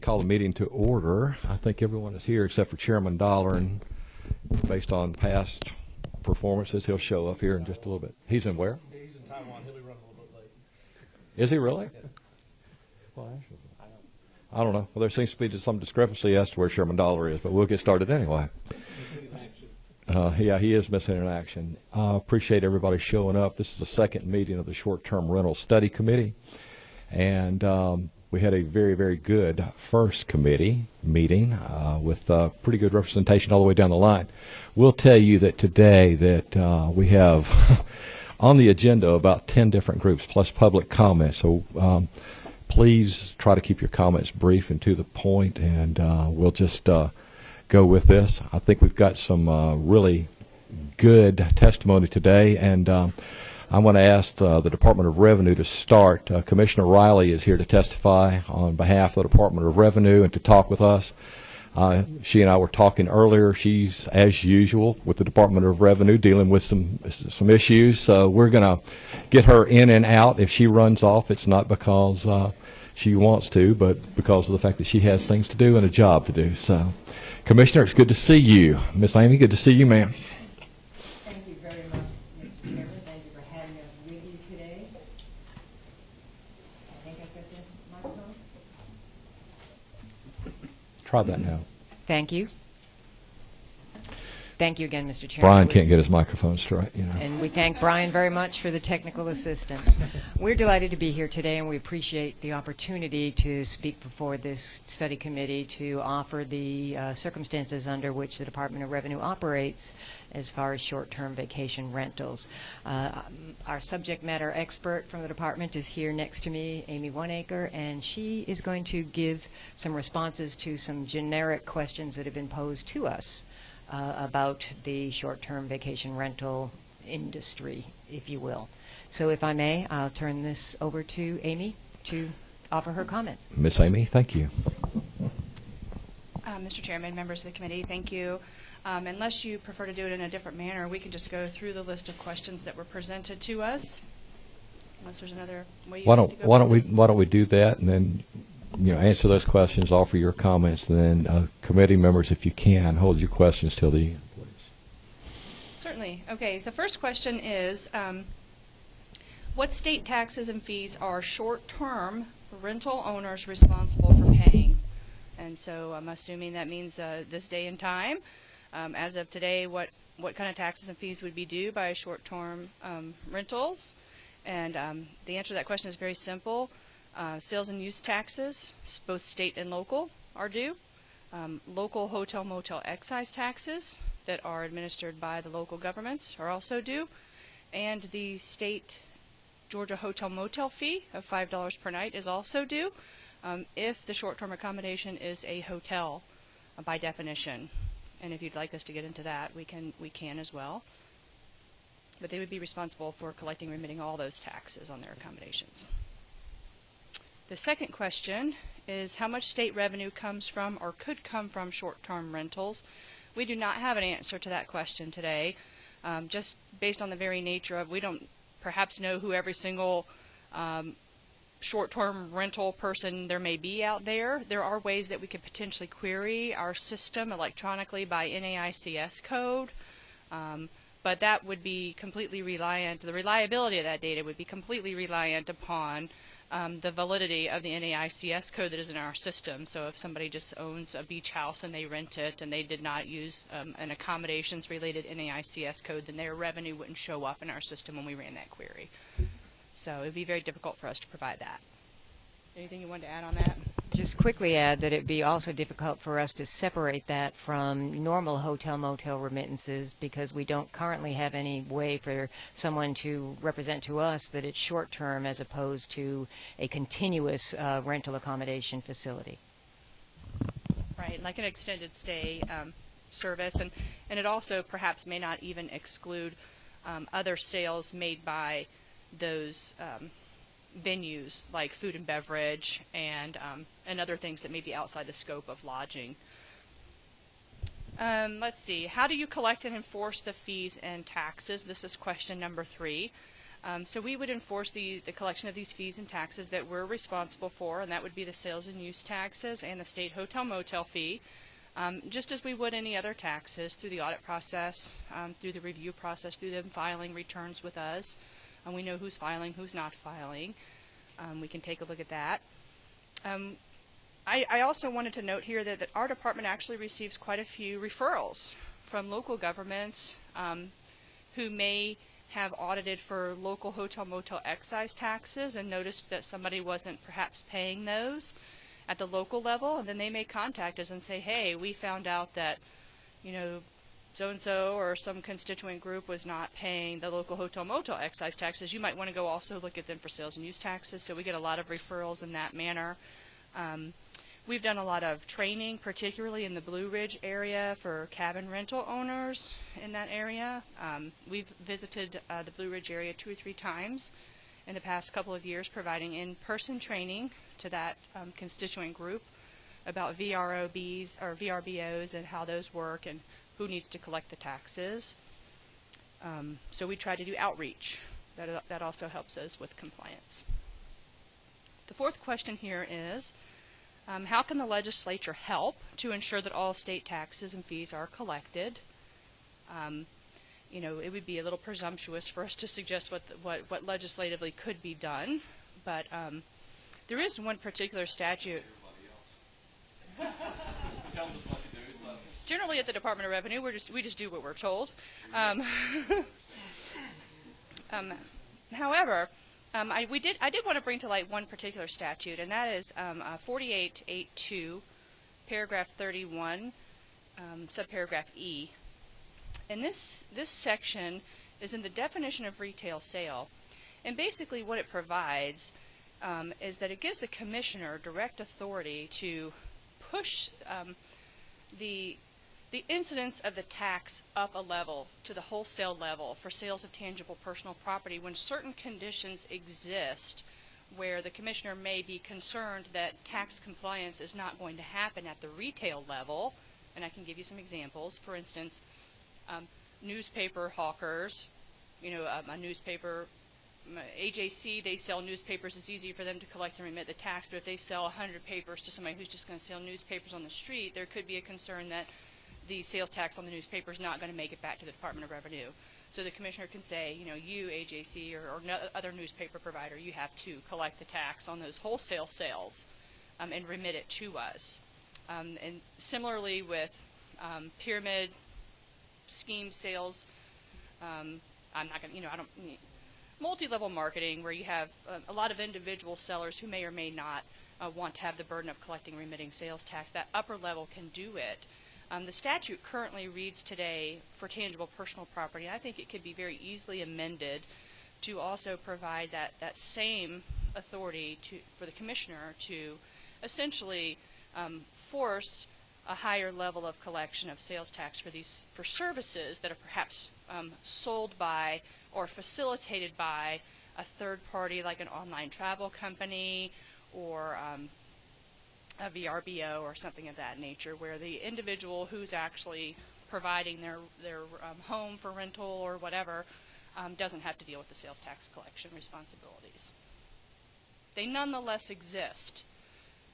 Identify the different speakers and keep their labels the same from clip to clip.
Speaker 1: Call the meeting to order. I think everyone is here except for Chairman Dollar, and based on past performances, he'll show up here in just a little bit. He's in where?
Speaker 2: He's in Taiwan. He'll be running a little bit late.
Speaker 1: Is he really?
Speaker 2: Yeah.
Speaker 1: Well, actually, I don't know. Well, there seems to be some discrepancy as to where Chairman Dollar is, but we'll get started anyway. Yeah, he is missing in action. Appreciate everybody showing up. This is the second meeting of the Short-Term Rental Study Committee, and we had a very, very good first committee meeting with pretty good representation all the way down the line. We'll tell you that today that we have on the agenda about 10 different groups plus public comments. So please try to keep your comments brief and to the point, and we'll just go with this. I think we've got some really good testimony today, and I'm going to ask the Department of Revenue to start. Commissioner Riley is here to testify on behalf of the Department of Revenue and to talk with us. She and I were talking earlier. She's, as usual, with the Department of Revenue dealing with some issues. So we're going to get her in and out. If she runs off, it's not because she wants to, but because of the fact that she has things to do and a job to do. So, Commissioner, it's good to see you. Miss Amy, good to see you, ma'am.
Speaker 3: Thank you very much, Mr. Chairman. Thank you for having us with you today. I think I've got the microphone.
Speaker 1: Try that now.
Speaker 4: Thank you. Thank you again, Mr. Chairman.
Speaker 1: Brian can't get his microphone straight, you know.
Speaker 4: And we thank Brian very much for the technical assistance. We're delighted to be here today, and we appreciate the opportunity to speak before this study committee to offer the circumstances under which the Department of Revenue operates as far as short-term vacation rentals. Our subject matter expert from the department is here next to me, Amy Oneacre, and she is going to give some responses to some generic questions that have been posed to us about the short-term vacation rental industry, if you will. So if I may, I'll turn this over to Amy to offer her comments.
Speaker 1: Miss Amy, thank you.
Speaker 5: Mr. Chairman, members of the committee, thank you. Unless you prefer to do it in a different manner, we can just go through the list of questions that were presented to us. Unless there's another way you
Speaker 1: Why
Speaker 5: want to go.
Speaker 1: don't we do that, and then answer those questions, offer your comments, and then committee members, if you can, hold your questions till the end, please.
Speaker 5: Certainly. Okay, the first question is, what state taxes and fees are short-term rental owners responsible for paying? And so I'm assuming that means this day and time. As of today, what kind of taxes and fees would be due by short-term rentals? And the answer to that question is very simple. Sales and use taxes, both state and local, are due. Local hotel motel excise taxes that are administered by the local governments are also due. And the state Georgia hotel motel fee of $5 per night is also due if the short-term accommodation is a hotel by definition. And if you'd like us to get into that, we can as well. But they would be responsible for collecting and remitting all those taxes on their accommodations. The second question is how much state revenue comes from or could come from short-term rentals. We do not have an answer to that question today, just based on the very nature of we don't perhaps know who every single short-term rental person there may be out there. There are ways that we could potentially query our system electronically by NAICS code, but that would be completely reliant, the reliability of that data would be completely reliant upon the validity of the NAICS code that is in our system. So if somebody just owns a beach house and they rent it and they did not use an accommodations related NAICS code, then their revenue wouldn't show up in our system when we ran that query. So it would be very difficult for us to provide that. Anything you wanted to add on that?
Speaker 4: Just quickly add that it'd be also difficult for us to separate that from normal hotel motel remittances because we don't currently have any way for someone to represent to us that it's short term as opposed to a continuous rental accommodation facility.
Speaker 5: Right, like an extended stay service, and it also perhaps may not even exclude other sales made by those venues like food and beverage and other things that may be outside the scope of lodging. Let's see. How do you collect and enforce the fees and taxes? This is question number 3. So we would enforce the collection of these fees and taxes that we're responsible for, and that would be the sales and use taxes and the state hotel motel fee, just as we would any other taxes through the audit process, through the review process, through them filing returns with us. And we know who's filing, who's not filing. We can take a look at that. I also wanted to note here that our department actually receives quite a few referrals from local governments who may have audited for local hotel motel excise taxes and noticed that somebody wasn't perhaps paying those at the local level, and then they may contact us and say, hey, we found out that, you know, so-and-so or some constituent group was not paying the local hotel motel excise taxes. You might want to go also look at them for sales and use taxes. So we get a lot of referrals in that manner. We've done a lot of training, particularly in the Blue Ridge area for cabin rental owners in that area. We've visited the Blue Ridge area 2 or 3 times in the past couple of years, providing in-person training to that constituent group about VROBs or VRBOs and how those work and who needs to collect the taxes. So we try to do outreach. That also helps us with compliance. The fourth question here is, how can the legislature help to ensure that all state taxes and fees are collected? You know, it would be a little presumptuous for us to suggest what legislatively could be done, but there is one particular statute. Generally, at the Department of Revenue, we just do what we're told. However, I did want to bring to light one particular statute, and that is 4882, paragraph 31, subparagraph E. And this section is in the definition of retail sale, and basically what it provides is that it gives the commissioner direct authority to push the incidence of the tax up a level to the wholesale level for sales of tangible personal property when certain conditions exist where the commissioner may be concerned that tax compliance is not going to happen at the retail level. And I can give you some examples. For instance, newspaper hawkers, you know, a newspaper, AJC, they sell newspapers. It's easy for them to collect and remit the tax, but if they sell 100 papers to somebody who's just going to sell newspapers on the street, there could be a concern that the sales tax on the newspaper is not going to make it back to the Department of Revenue. So the commissioner can say, you know, you, AJC, or no other newspaper provider, you have to collect the tax on those wholesale sales and remit it to us. And similarly with pyramid scheme sales, I'm not going to, you know, multi-level marketing where you have a lot of individual sellers who may or may not want to have the burden of collecting and remitting sales tax. That upper level can do it. The statute currently reads today for tangible personal property. I think it could be very easily amended to also provide that same authority for the commissioner to essentially force a higher level of collection of sales tax for services that are perhaps sold by or facilitated by a third party like an online travel company or a VRBO or something of that nature, where the individual who's actually providing their home for rental or whatever doesn't have to deal with the sales tax collection responsibilities. They nonetheless exist,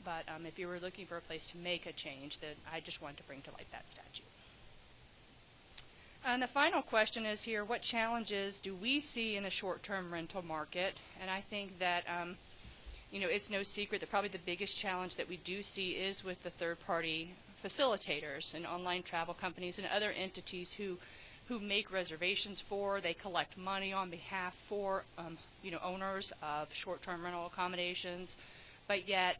Speaker 5: but if you were looking for a place to make a change, then I just wanted to bring to light that statute. And the final question is here, what challenges do we see in the short-term rental market? And I think that you know, it's no secret that probably the biggest challenge that we do see is with the third-party facilitators and online travel companies and other entities who make reservations for, they collect money on behalf for, you know, owners of short-term rental accommodations, but yet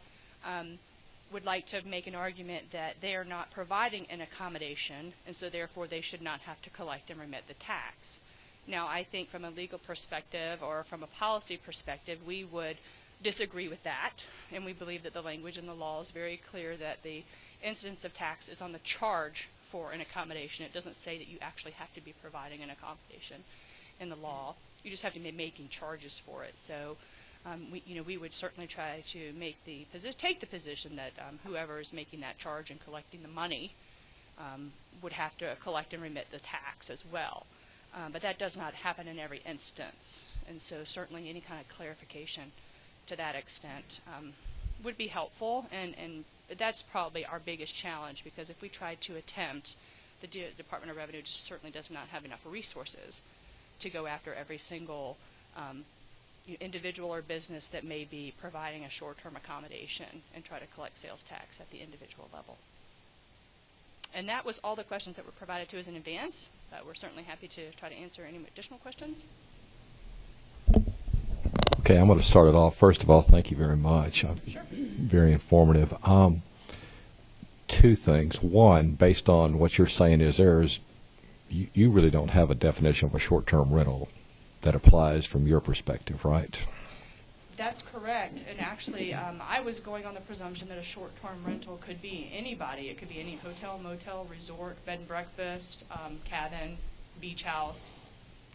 Speaker 5: would like to make an argument that they are not providing an accommodation, and so therefore they should not have to collect and remit the tax. Now, I think from a legal perspective or from a policy perspective, we would disagree with that, and we believe that the language in the law is very clear that the incidence of tax is on the charge for an accommodation. It doesn't say that you actually have to be providing an accommodation in the law. You just have to be making charges for it. So we would certainly try to take the position that whoever is making that charge and collecting the money would have to collect and remit the tax as well. But that does not happen in every instance. And so certainly any kind of clarification to that extent would be helpful. And that's probably our biggest challenge, because if we try to attempt, the Department of Revenue just certainly does not have enough resources to go after every single individual or business that may be providing a short-term accommodation and try to collect sales tax at the individual level. And that was all the questions that were provided to us in advance. We're certainly happy to try to answer any additional questions.
Speaker 1: Okay, I'm going to start it off. First of all, thank you very much.
Speaker 5: Sure.
Speaker 1: Very informative. Two things. One, based on what you're saying, you really don't have a definition of a short-term rental that applies from your perspective, right?
Speaker 5: That's correct. And actually, I was going on the presumption that a short-term rental could be anybody. It could be any hotel, motel, resort, bed and breakfast, cabin, beach house,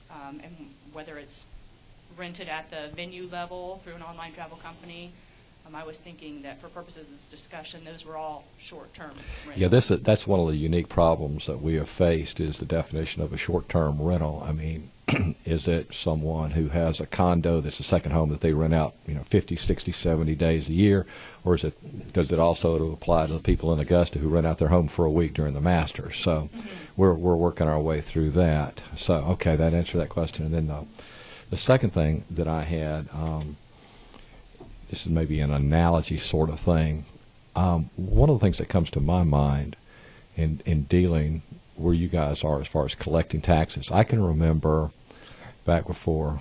Speaker 5: and whether it's rented at the venue level through an online travel company. I was thinking that for purposes of this discussion, those were all short-term rentals.
Speaker 1: Yeah, that's one of the unique problems that we have faced, is the definition of a short-term rental. I mean, is it someone who has a condo that's a second home that they rent out, 50, 60, 70 days a year, or does it also apply to the people in Augusta who rent out their home for a week during the Masters? So we're working our way through that. So, okay, that answered that question. And then the second thing that I had, this is maybe an analogy sort of thing. One of the things that comes to my mind in dealing where you guys are as far as collecting taxes, I can remember back before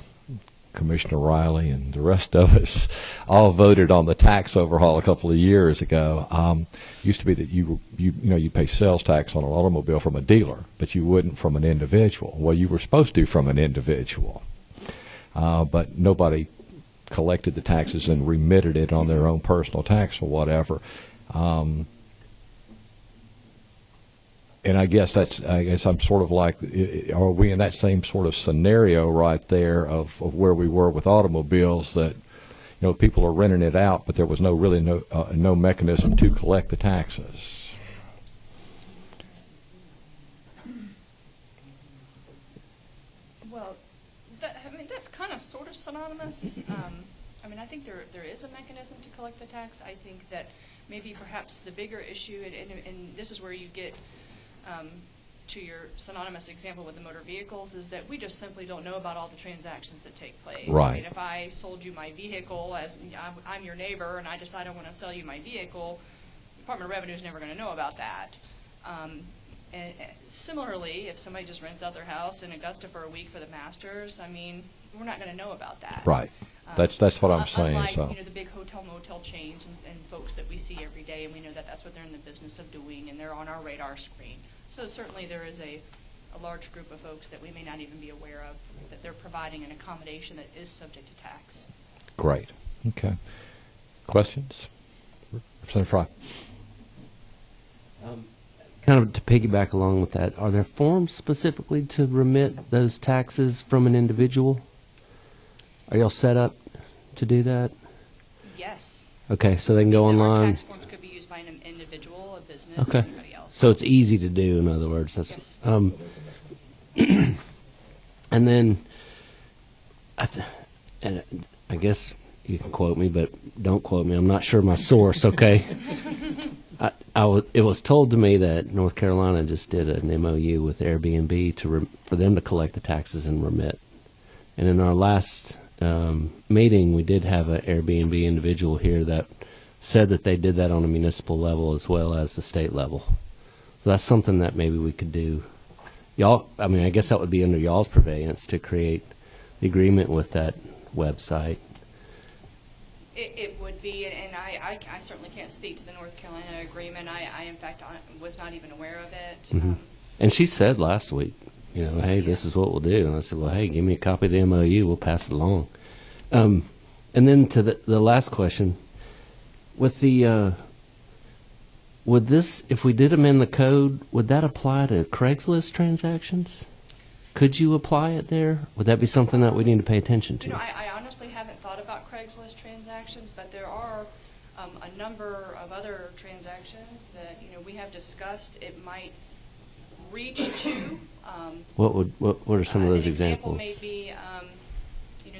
Speaker 1: Commissioner Riley and the rest of us all voted on the tax overhaul a couple of years ago. Used to be that you pay sales tax on an automobile from a dealer, but you wouldn't from an individual. Well, you were supposed to from an individual, but nobody collected the taxes and remitted it on their own personal tax or whatever. And I guess I'm sort of like, are we in that same sort of scenario right there of where we were with automobiles, that people are renting it out, but there was no mechanism to collect the taxes?
Speaker 5: Well, that's kind of sort of synonymous. I think there is a mechanism to collect the tax. I think that maybe perhaps the bigger issue, and this is where you get to your synonymous example with the motor vehicles, is that we just simply don't know about all the transactions that take place.
Speaker 1: Right.
Speaker 5: If I sold you my vehicle, as I'm your neighbor, and I decide I want to sell you my vehicle, the Department of Revenue is never going to know about that. And similarly, if somebody just rents out their house in Augusta for a week for the Masters, we're not going to know about that.
Speaker 1: Right. That's what I'm saying.
Speaker 5: Unlike,
Speaker 1: so.
Speaker 5: The big hotel motel chains and folks that we see every day, and we know that that's what they're in the business of doing, and they're on our radar screen. So certainly there is a large group of folks that we may not even be aware of, that they're providing an accommodation that is subject to tax.
Speaker 1: Great. Okay. Questions? Representative Fry.
Speaker 6: Kind of to piggyback along with that, are there forms specifically to remit those taxes from an individual? Are y'all set up to do that?
Speaker 5: Yes.
Speaker 6: Okay, so they can go
Speaker 5: Our
Speaker 6: online.
Speaker 5: tax forms could be used by an individual, a business,
Speaker 6: Okay,
Speaker 5: or anybody else.
Speaker 6: so it's easy to do. In other words, that's
Speaker 5: Yes.
Speaker 6: and then and I guess you can quote me, but don't quote me. I'm not sure my source. Okay. It was told to me that North Carolina just did an MOU with Airbnb for them to collect the taxes and remit. And in our last meeting, we did have an Airbnb individual here that said that they did that on a municipal level as well as the state level. So that's something that maybe we could do. Y'all, I guess that would be under y'all's purveyance to create the agreement with that website.
Speaker 5: It would be, and I certainly can't speak to the North Carolina agreement. I in fact, was not even aware of it.
Speaker 6: Mm-hmm. And she said last week, hey, this is what we'll do. And I said, well, hey, give me a copy of the MOU. We'll pass it along. And then to the last question, with would this, if we did amend the code, would that apply to Craigslist transactions? Could you apply it there? Would that be something that we need to pay attention to?
Speaker 5: I honestly haven't thought about Craigslist transactions, but there are a number of other transactions that we have discussed. It might reach to.
Speaker 6: What are some of those
Speaker 5: An
Speaker 6: examples?
Speaker 5: Example may be,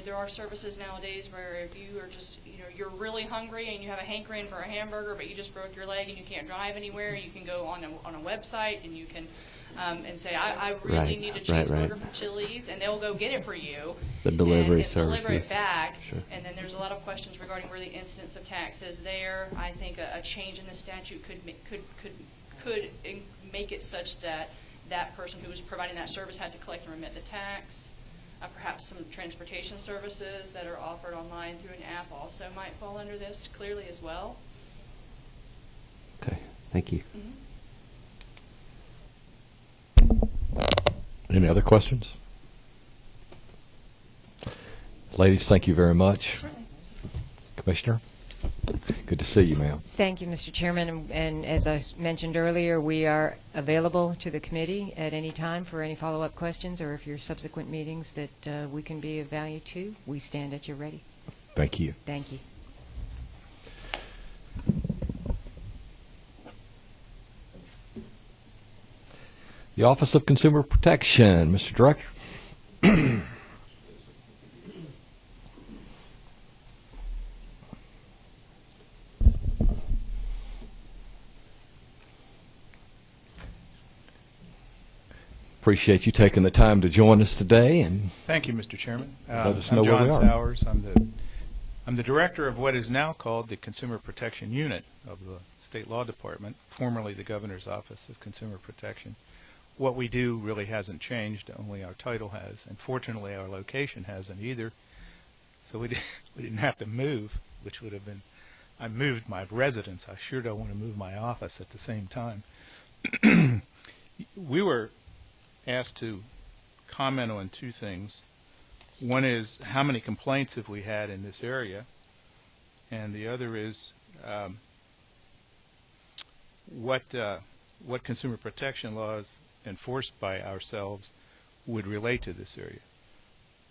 Speaker 5: there are services nowadays where if you are just, you're really hungry and you have a hankering for a hamburger, but you just broke your leg and you can't drive anywhere, you can go on a website and you can and say, I really
Speaker 6: Right,
Speaker 5: need a
Speaker 6: right,
Speaker 5: cheeseburger
Speaker 6: right.
Speaker 5: from Chili's, and they'll go get it for you.
Speaker 6: The delivery
Speaker 5: and deliver
Speaker 6: services.
Speaker 5: it back.
Speaker 6: Sure.
Speaker 5: And then there's a lot of questions regarding where the incidence of tax is there. I think a change in the statute could make it such that that person who was providing that service had to collect and remit the tax. Perhaps some transportation services that are offered online through an app also might fall under this clearly as well.
Speaker 6: Okay, thank you.
Speaker 1: Any other questions? Ladies, thank you very much. Commissioner, good to see you, ma'am.
Speaker 4: Thank you, Mr. Chairman. And as I mentioned earlier, we are available to the committee at any time for any follow-up questions, or if your subsequent meetings that we can be of value to, we stand at your ready.
Speaker 1: Thank you.
Speaker 4: Thank you.
Speaker 1: The Office of Consumer Protection, Mr. Director. Appreciate you taking the time to join us today, and
Speaker 2: Thank you, Mr. Chairman.
Speaker 1: Let us know
Speaker 2: I'm
Speaker 1: where we
Speaker 2: John
Speaker 1: are.
Speaker 2: Sowers. I'm the director of what is now called the Consumer Protection Unit of the State Law Department, formerly the Governor's Office of Consumer Protection. What we do really hasn't changed, only our title has, and fortunately our location hasn't either. So we didn't have to move, which would have been, I moved my residence. I sure don't want to move my office at the same time. We were asked to comment on two things. One is how many complaints have we had in this area, and the other is what consumer protection laws enforced by ourselves would relate to this area.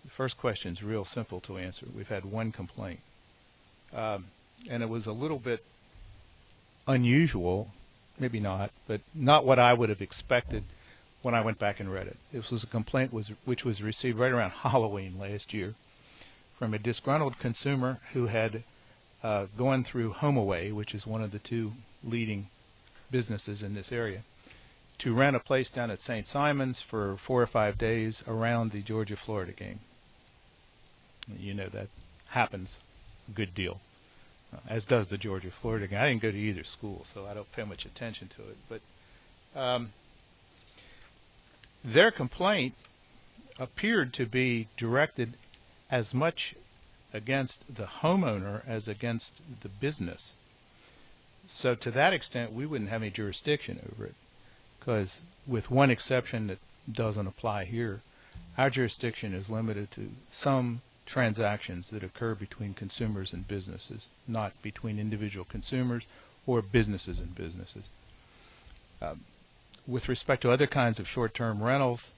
Speaker 2: The first question is real simple to answer. We've had one complaint, and it was a little bit unusual, maybe not, but not what I would have expected when I went back and read it. This was a complaint which was received right around Halloween last year from a disgruntled consumer who had gone through HomeAway, which is one of the two leading businesses in this area, to rent a place down at St. Simon's for 4 or 5 days around the Georgia-Florida game. You know that happens a good deal, as does the Georgia-Florida game. I didn't go to either school, so I don't pay much attention to it. But their complaint appeared to be directed as much against the homeowner as against the business. So to that extent, we wouldn't have any jurisdiction over it, because with one exception that doesn't apply here, our jurisdiction is limited to some transactions that occur between consumers and businesses, not between individual consumers or businesses and businesses. With respect to other kinds of short-term rentals,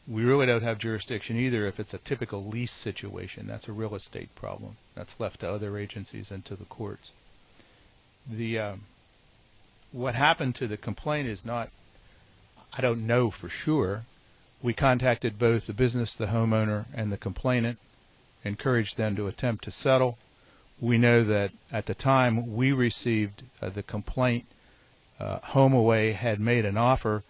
Speaker 2: we really don't have jurisdiction either if it's a typical lease situation. That's a real estate problem. That's left to other agencies and to the courts. What happened to the complaint is not, I don't know for sure. We contacted both the business, the homeowner, and the complainant, encouraged them to attempt to settle. We know that at the time we received the complaint, HomeAway had made an offer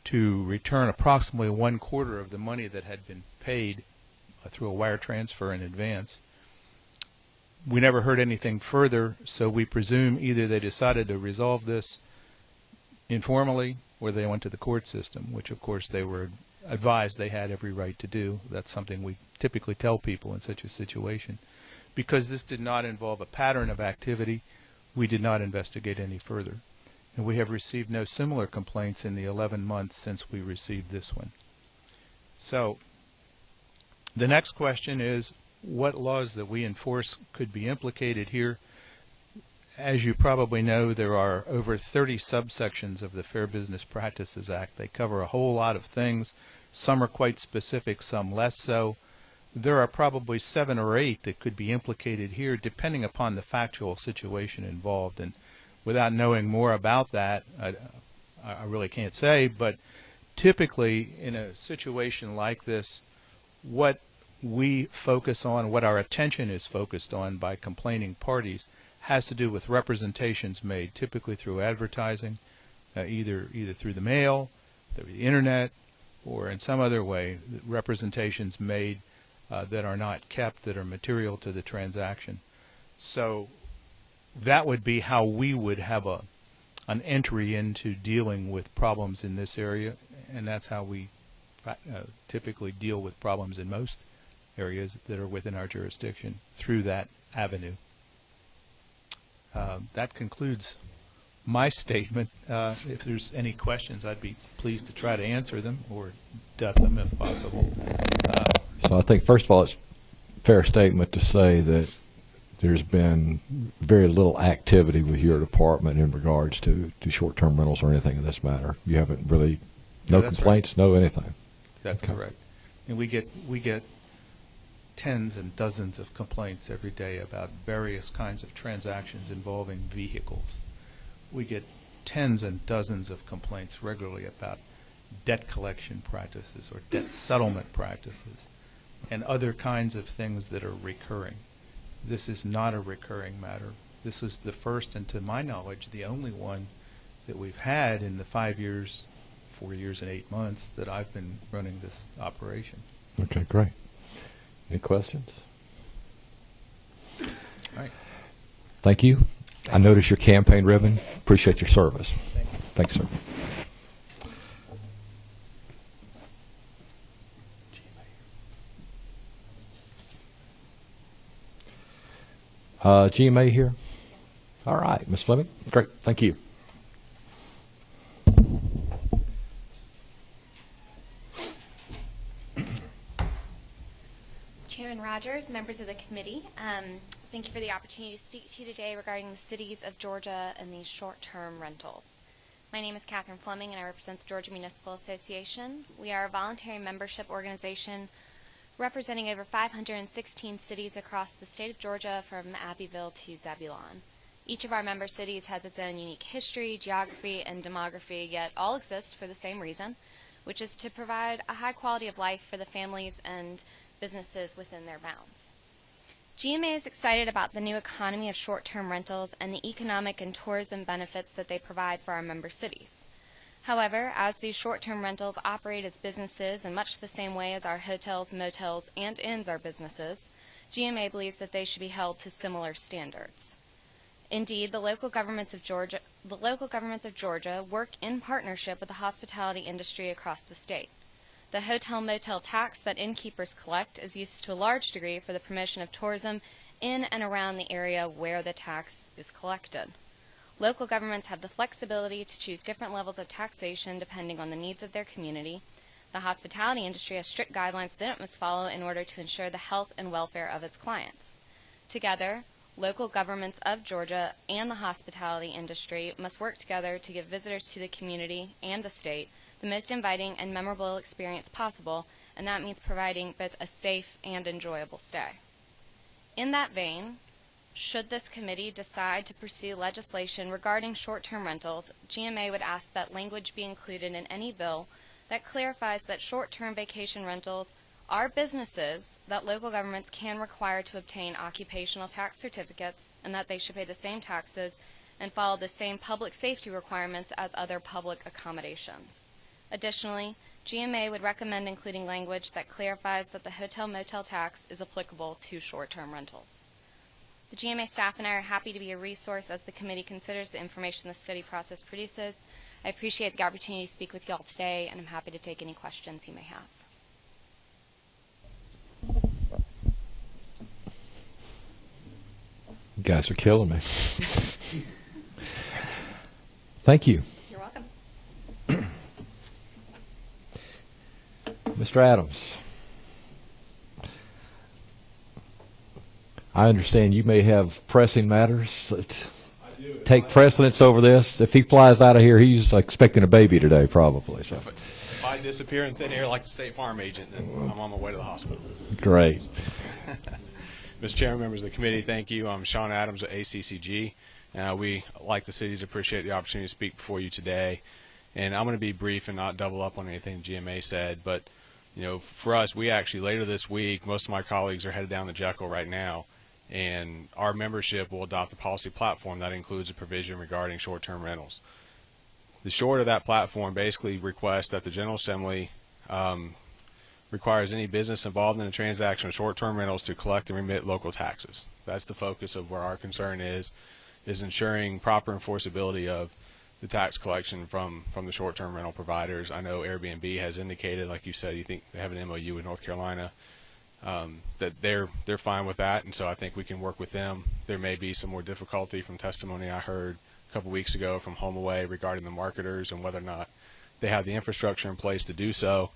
Speaker 2: to return approximately 1/4 of the money that had been paid through a wire transfer in advance. We never heard anything further, so we presume either they decided to resolve this informally or they went to the court system, which of course they were advised they had every right to do. That's something we typically tell people in such a situation. Because this did not involve a pattern of activity, we did not investigate any further. And we have received no similar complaints in the 11 months since we received this one. So the next question is what laws that we enforce could be implicated here. As you probably know, there are over 30 subsections of the Fair Business Practices Act. They cover a whole lot of things. Some are quite specific, some less so. There are probably 7 or 8 that could be implicated here depending upon the factual situation involved. And without knowing more about that, I really can't say, but typically, in a situation like this, what we focus on, what our attention is focused on by complaining parties, has to do with representations made, typically through advertising, either through the mail, through the internet, or in some other way, representations made that are not kept, that are material to the transaction. So that would be how we would have an entry into dealing with problems in this area, and that's how we typically deal with problems in most areas that are within our jurisdiction, through that avenue. That concludes my statement. If there's any questions, I'd be pleased to try to answer them or duck them if possible.
Speaker 1: So I think, first of all, it's a fair statement to say that there's been very little activity with your department in regards to short-term rentals or anything in this matter. You haven't really, no
Speaker 2: that's
Speaker 1: complaints,
Speaker 2: right.
Speaker 1: No anything.
Speaker 2: That's
Speaker 1: Okay.
Speaker 2: correct. And we get tens and dozens of complaints every day about various kinds of transactions involving vehicles. We get tens and dozens of complaints regularly about debt collection practices or debt settlement practices and other kinds of things that are recurring. This is not a recurring matter. This is the first, and to my knowledge, the only one that we've had in the 4 years and 8 months that I've been running this operation.
Speaker 1: Okay, great. Any questions?
Speaker 2: All right.
Speaker 1: Thank you. I noticed your campaign ribbon. Appreciate your service.
Speaker 2: Thank you.
Speaker 1: Thanks, sir. GMA here? All right, Ms. Fleming. Great, thank you.
Speaker 7: Chairman Rogers, members of the committee, thank you for the opportunity to speak to you today regarding the cities of Georgia and these short-term rentals. My name is Catherine Fleming, and I represent the Georgia Municipal Association. We are a voluntary membership organization representing over 516 cities across the state of Georgia, from Abbeville to Zebulon. Each of our member cities has its own unique history, geography, and demography, yet all exist for the same reason, which is to provide a high quality of life for the families and businesses within their bounds. GMA is excited about the new economy of short-term rentals and the economic and tourism benefits that they provide for our member cities. However, as these short-term rentals operate as businesses in much the same way as our hotels, motels, and inns are businesses, GMA believes that they should be held to similar standards. Indeed, the local governments of Georgia work in partnership with the hospitality industry across the state. The hotel-motel tax that innkeepers collect is used to a large degree for the promotion of tourism in and around the area where the tax is collected. Local governments have the flexibility to choose different levels of taxation depending on the needs of their community. The hospitality industry has strict guidelines that it must follow in order to ensure the health and welfare of its clients. Together, local governments of Georgia and the hospitality industry must work together to give visitors to the community and the state the most inviting and memorable experience possible, and that means providing both a safe and enjoyable stay. In that vein, should this committee decide to pursue legislation regarding short-term rentals, GMA would ask that language be included in any bill that clarifies that short-term vacation rentals are businesses that local governments can require to obtain occupational tax certificates, and that they should pay the same taxes and follow the same public safety requirements as other public accommodations. Additionally, GMA would recommend including language that clarifies that the hotel-motel tax is applicable to short-term rentals. The GMA staff and I are happy to be a resource as the committee considers the information the study process produces. I appreciate the opportunity to speak with you all today, and I'm happy to take any questions you may have.
Speaker 1: You guys are killing me. Thank you.
Speaker 7: You're welcome.
Speaker 1: Mr. Adams, I understand you may have pressing matters that take precedence over this. If he flies out of here, he's expecting a baby today, probably. So.
Speaker 8: If I disappear in thin air like the State Farm agent, then I'm on my way to the hospital.
Speaker 1: Great.
Speaker 8: Mr. Chairman, members of the committee, thank you. I'm Sean Adams at ACCG. We, like the cities, appreciate the opportunity to speak before you today. And I'm going to be brief and not double up on anything GMA said, but for us, we actually later this week, most of my colleagues are headed down to Jekyll right now, and our membership will adopt a policy platform that includes a provision regarding short-term rentals. The short of that platform basically requests that the General Assembly requires any business involved in a transaction of short-term rentals to collect and remit local taxes. That's the focus of where our concern is ensuring proper enforceability of the tax collection from the short-term rental providers. I know Airbnb has indicated, like you said, you think they have an MOU with North Carolina, that they're fine with that, and so I think we can work with them. There may be some more difficulty from testimony I heard a couple weeks ago from HomeAway regarding the marketers and whether or not they have the infrastructure in place to do so.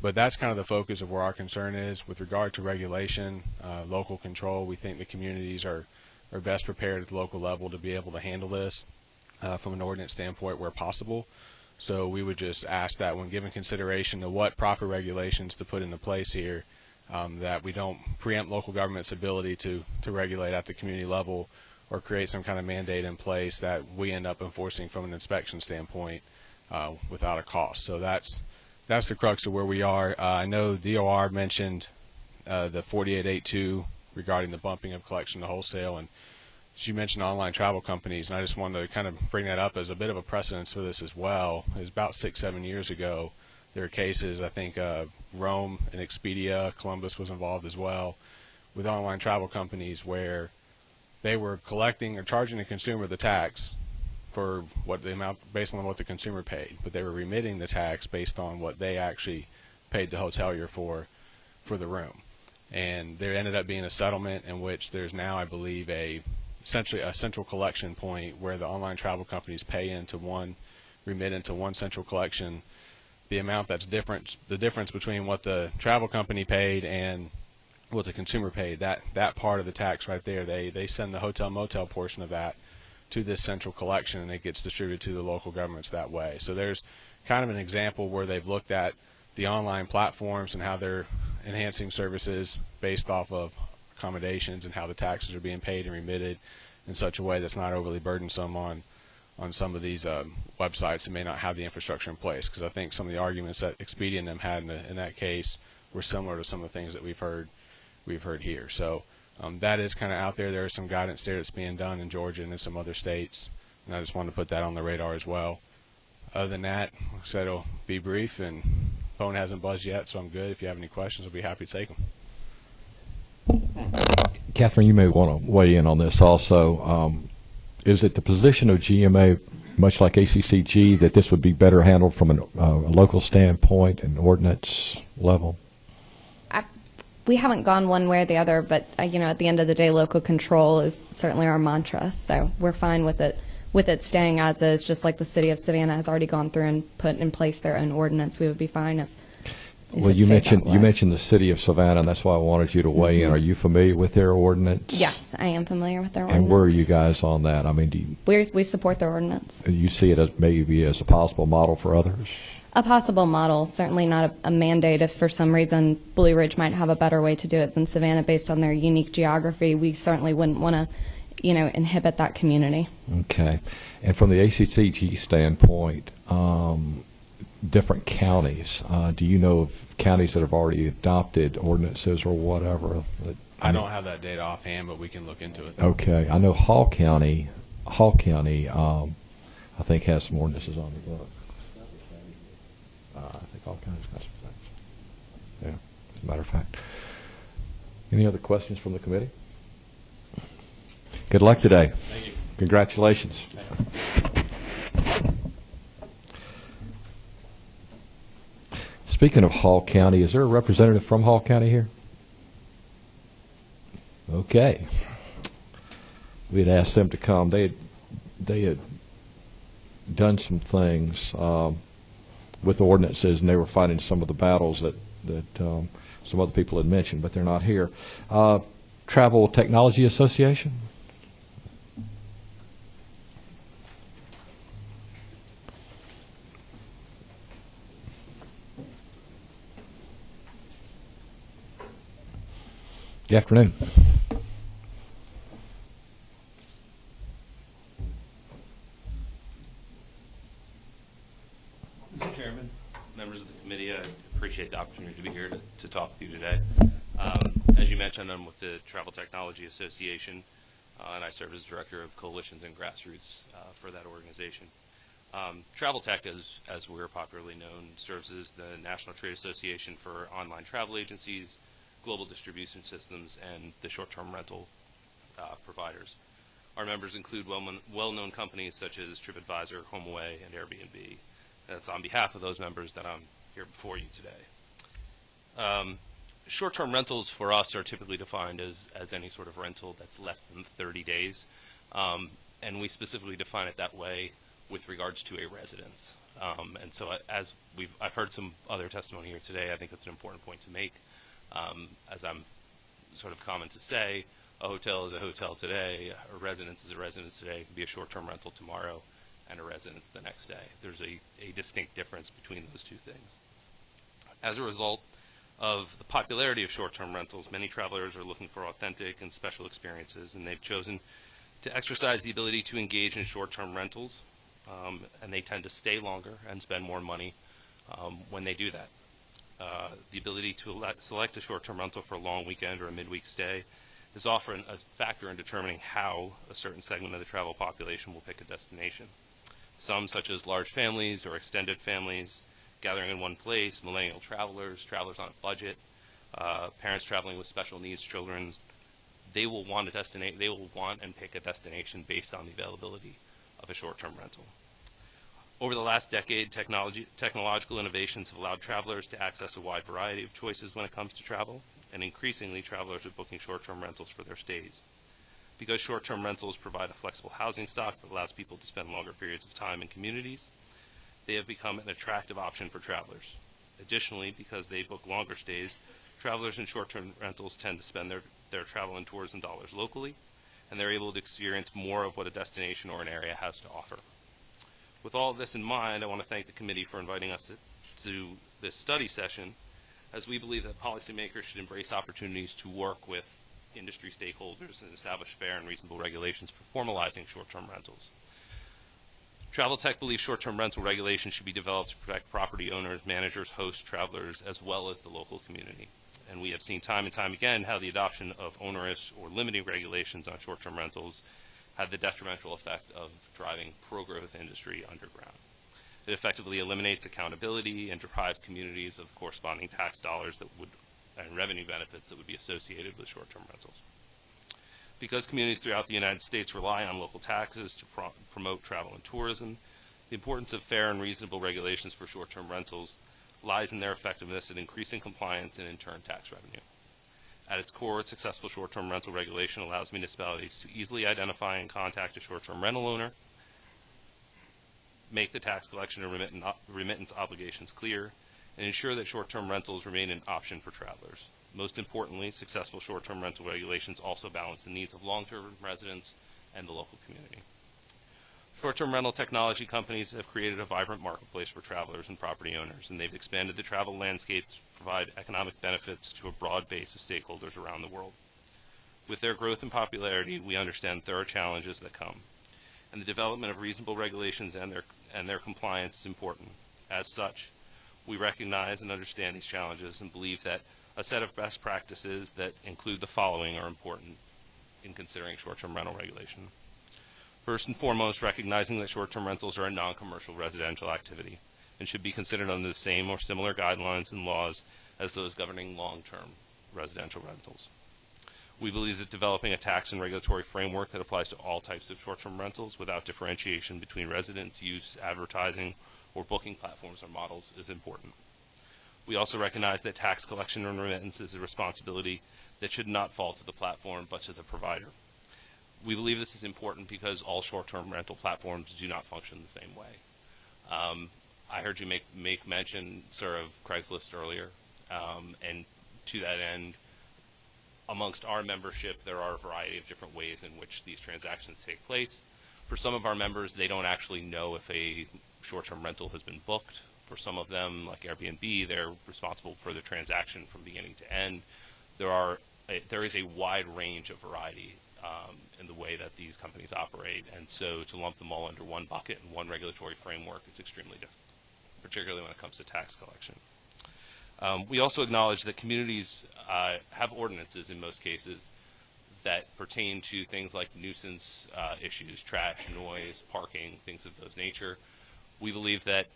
Speaker 8: But that's kind of the focus of where our concern is. With regard to regulation, local control, we think the communities are best prepared at the local level to be able to handle this from an ordinance standpoint where possible. So we would just ask that when given consideration to what proper regulations to put into place here, that we don't preempt local government's ability to regulate at the community level or create some kind of mandate in place that we end up enforcing from an inspection standpoint without a cost. So that's the crux of where we are. I know DOR mentioned the 4882 regarding the bumping of collection to wholesale, and she mentioned online travel companies, and I just wanted to kind of bring that up as a bit of a precedence for this as well. It was about 6-7 years ago. There were cases, I think Rome and Expedia, Columbus was involved as well, with online travel companies where they were collecting or charging the consumer the tax for what the amount based on what the consumer paid, but they were remitting the tax based on what they actually paid the hotelier for the room. And there ended up being a settlement in which there's now, I believe, essentially a central collection point where the online travel companies pay into one, remit into one central collection. The amount that's different, the difference between what the travel company paid and what the consumer paid, that part of the tax right there, they send the hotel motel portion of that to this central collection, and it gets distributed to the local governments that way. So there's kind of an example where they've looked at the online platforms and how they're enhancing services based off of accommodations and how the taxes are being paid and remitted in such a way that's not overly burdensome on some of these websites that may not have the infrastructure in place. Because I think some of the arguments that Expedia and them had in that case were similar to some of the things that we've heard here. So that is kind of out there. There is some guidance there that's being done in Georgia and in some other states, and I just wanted to put that on the radar as well. Other than that, like I said, it'll be brief, and phone hasn't buzzed yet, so I'm good. If you have any questions, I'll be happy to take them.
Speaker 1: Catherine, you may want to weigh in on this also. Is it the position of GMA, much like ACCG, that this would be better handled from a local standpoint and ordinance level?
Speaker 9: We haven't gone one way or the other, but at the end of the day, local control is certainly our mantra. So we're fine with it staying as is, just like the city of Savannah has already gone through and put in place their own ordinance. We would be fine if
Speaker 1: well, you mentioned the city of Savannah, and that's why I wanted you to weigh in. Are you familiar with their ordinance?
Speaker 9: Yes, I am familiar with their ordinance.
Speaker 1: And where are you guys on that? I mean,
Speaker 9: we support their ordinance.
Speaker 1: You see it as maybe as a possible model for others?
Speaker 9: A possible model, certainly not a mandate. If for some reason Blue Ridge might have a better way to do it than Savannah based on their unique geography, we certainly wouldn't want to, inhibit that community.
Speaker 1: Okay. And from the ACCG standpoint, different counties, do you know of counties that have already adopted ordinances or whatever?
Speaker 8: I don't have that data offhand, but we can look into it.
Speaker 1: Okay. I know Hall County, I think has some ordinances on the book. I think Hall County's got some things. Yeah, as a matter of fact. Any other questions from the committee? Good luck today.
Speaker 8: Thank you.
Speaker 1: Congratulations. Speaking of Hall County, is there a representative from Hall County here? Okay. We had asked them to come. They had done some things with ordinances, and they were fighting some of the battles that some other people had mentioned, but they're not here. Travel Technology Association? Good afternoon.
Speaker 10: Chairman, members of the committee, I appreciate the opportunity to be here to talk with you today. As you mentioned, I'm with the Travel Technology Association, and I serve as Director of Coalitions and Grassroots for that organization. Travel Tech, as we're popularly known, serves as the National Trade Association for online travel agencies, global distribution systems, and the short-term rental providers. Our members include well-known companies such as TripAdvisor, HomeAway, and Airbnb. And it's on behalf of those members that I'm here before you today. Short-term rentals for us are typically defined as any sort of rental that's less than 30 days. And we specifically define it that way with regards to a residence. And so as I've heard some other testimony here today, I think that's an important point to make. As I'm sort of common to say, a hotel is a hotel today, a residence is a residence today, it can be a short-term rental tomorrow, and a residence the next day. There's a distinct difference between those two things. As a result of the popularity of short-term rentals, many travelers are looking for authentic and special experiences, and they've chosen to exercise the ability to engage in short-term rentals, and they tend to stay longer and spend more money when they do that. The ability to select a short-term rental for a long weekend or a midweek stay is often a factor in determining how a certain segment of the travel population will pick a destination. Some, such as large families or extended families, gathering in one place, millennial travelers, travelers on a budget, parents traveling with special needs children, they will want and pick a destination based on the availability of a short-term rental. Over the last decade, technological innovations have allowed travelers to access a wide variety of choices when it comes to travel, and increasingly travelers are booking short-term rentals for their stays. Because short-term rentals provide a flexible housing stock that allows people to spend longer periods of time in communities, they have become an attractive option for travelers. Additionally, because they book longer stays, travelers in short-term rentals tend to spend their travel and tourism dollars locally, and they're able to experience more of what a destination or an area has to offer. With all of this in mind, I want to thank the committee for inviting us to this study session, as we believe that policymakers should embrace opportunities to work with industry stakeholders and establish fair and reasonable regulations for formalizing short-term rentals. Travel Tech believes short-term rental regulations should be developed to protect property owners, managers, hosts, travelers, as well as the local community. And we have seen time and time again how the adoption of onerous or limiting regulations on short-term rentals had the detrimental effect of driving pro-growth industry underground. It effectively eliminates accountability and deprives communities of corresponding tax dollars and revenue benefits that would be associated with short-term rentals. Because communities throughout the United States rely on local taxes to promote travel and tourism, the importance of fair and reasonable regulations for short-term rentals lies in their effectiveness in increasing compliance and in turn tax revenue. At its core, successful short-term rental regulation allows municipalities to easily identify and contact a short-term rental owner, make the tax collection and remittance obligations clear, and ensure that short-term rentals remain an option for travelers. Most importantly, successful short-term rental regulations also balance the needs of long-term residents and the local community. Short-term rental technology companies have created a vibrant marketplace for travelers and property owners, and they've expanded the travel landscape to provide economic benefits to a broad base of stakeholders around the world. With their growth and popularity, we understand there are challenges that come, and the development of reasonable regulations and their compliance is important. As such, we recognize and understand these challenges and believe that a set of best practices that include the following are important in considering short-term rental regulation. First and foremost, recognizing that short-term rentals are a non-commercial residential activity and should be considered under the same or similar guidelines and laws as those governing long-term residential rentals. We believe that developing a tax and regulatory framework that applies to all types of short-term rentals without differentiation between residence, use, advertising, or booking platforms or models is important. We also recognize that tax collection and remittance is a responsibility that should not fall to the platform but to the provider. We believe this is important because all short-term rental platforms do not function the same way. I heard you make mention, sir, of Craigslist earlier, and to that end, amongst our membership, there are a variety of different ways in which these transactions take place. For some of our members, they don't actually know if a short-term rental has been booked. For some of them, like Airbnb, they're responsible for the transaction from beginning to end. There is a wide range of variety in the way that these companies operate, and so to lump them all under one bucket and one regulatory framework is extremely difficult. particularly when it comes to tax collection. We also acknowledge that communities have ordinances in most cases that pertain to things like nuisance issues, trash, noise, parking, things of those nature. We believe that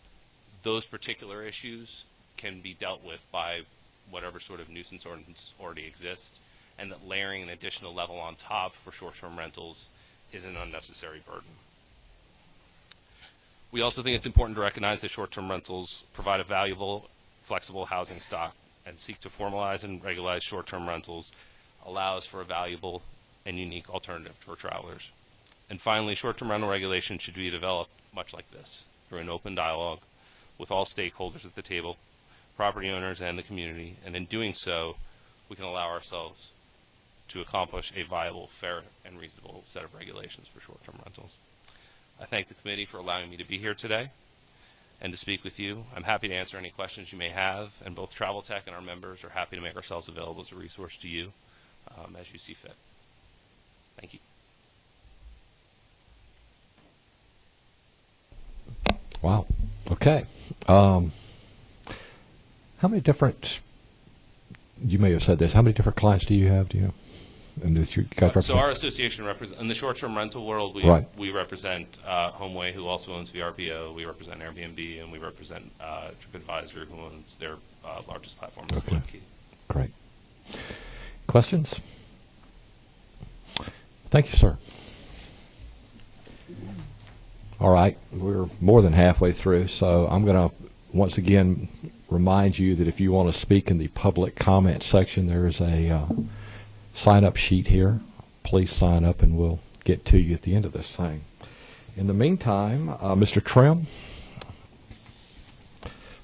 Speaker 10: those particular issues can be dealt with by whatever sort of nuisance ordinance already exists, and that layering an additional level on top for short-term rentals is an unnecessary burden. We also think it's important to recognize that short-term rentals provide a valuable, flexible housing stock, and seek to formalize and regularize short-term rentals allows for a valuable and unique alternative for travelers. And finally, short-term rental regulation should be developed much like this, through an open dialogue with all stakeholders at the table, property owners and the community, and in doing so, we can allow ourselves to accomplish a viable, fair, and reasonable set of regulations for short-term rentals. I thank the committee for allowing me to be here today and to speak with you. I'm happy to answer any questions you may have, and both Travel Tech and our members are happy to make ourselves available as a resource to you as you see fit. Thank you.
Speaker 1: Wow. Okay. How many different, you may have said this, how many different clients do you have? Do you know? And that you guys represent?
Speaker 10: So our association represents, in the short-term rental world, we represent HomeWay, who also owns VRBO, we represent Airbnb, and we represent TripAdvisor, who owns their largest platform,
Speaker 1: Okay.
Speaker 10: Key.
Speaker 1: Great. Questions? Thank you, sir. All right, we're more than halfway through, so I'm going to once again remind you that if you want to speak in the public comment section, there's a sign-up sheet here. Please sign up, and we'll get to you at the end of this thing. In the meantime, Mr. Trim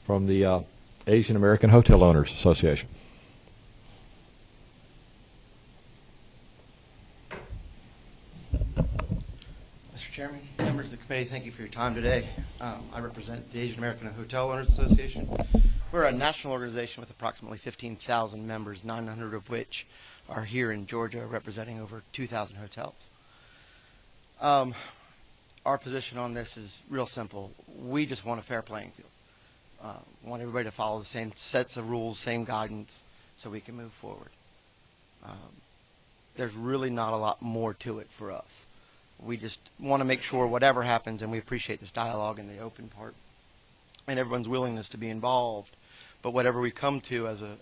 Speaker 1: from the Asian American Hotel Owners Association.
Speaker 11: Mr. Chairman, members of the committee, thank you for your time today. I represent the Asian American Hotel Owners Association. We're a national organization with approximately 15,000 members, 900 of which are here in Georgia, representing over 2,000 hotels. Our position on this is real simple. We just want a fair playing field. Want everybody to follow the same sets of rules, same guidance, so we can move forward. There's really not a lot more to it for us. We just want to make sure whatever happens, and we appreciate this dialogue and the open part, and everyone's willingness to be involved. But whatever we come to as a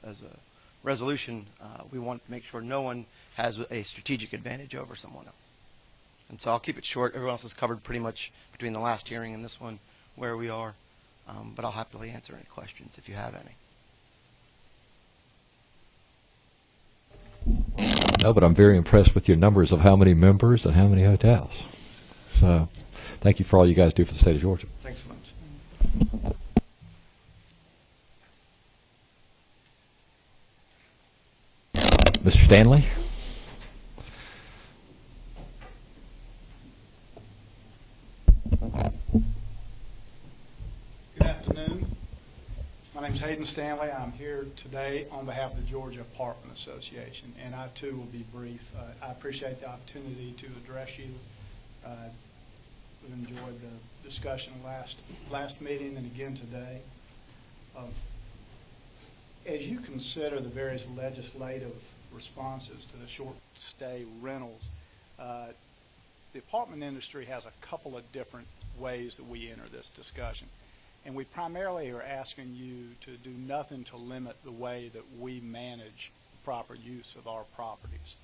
Speaker 11: resolution, we want to make sure no one has a strategic advantage over someone else. And so I'll keep it short. Everyone else has covered pretty much between the last hearing and this one where we are. But I'll happily answer any questions if you have any.
Speaker 1: No, but I'm very impressed with your numbers of how many members and how many hotels. So thank you for all you guys do for the state of Georgia.
Speaker 11: Thanks so much.
Speaker 1: Mr. Stanley?
Speaker 12: Good afternoon. My name is Hayden Stanley. I'm here today on behalf of the Georgia Apartment Association, and I too will be brief. I appreciate the opportunity to address you. We've enjoyed the discussion last meeting and again today. As you consider the various legislative responses to the short stay rentals, the apartment industry has a couple of different ways that we enter this discussion. And we primarily are asking you to do nothing to limit the way that we manage the proper use of our properties.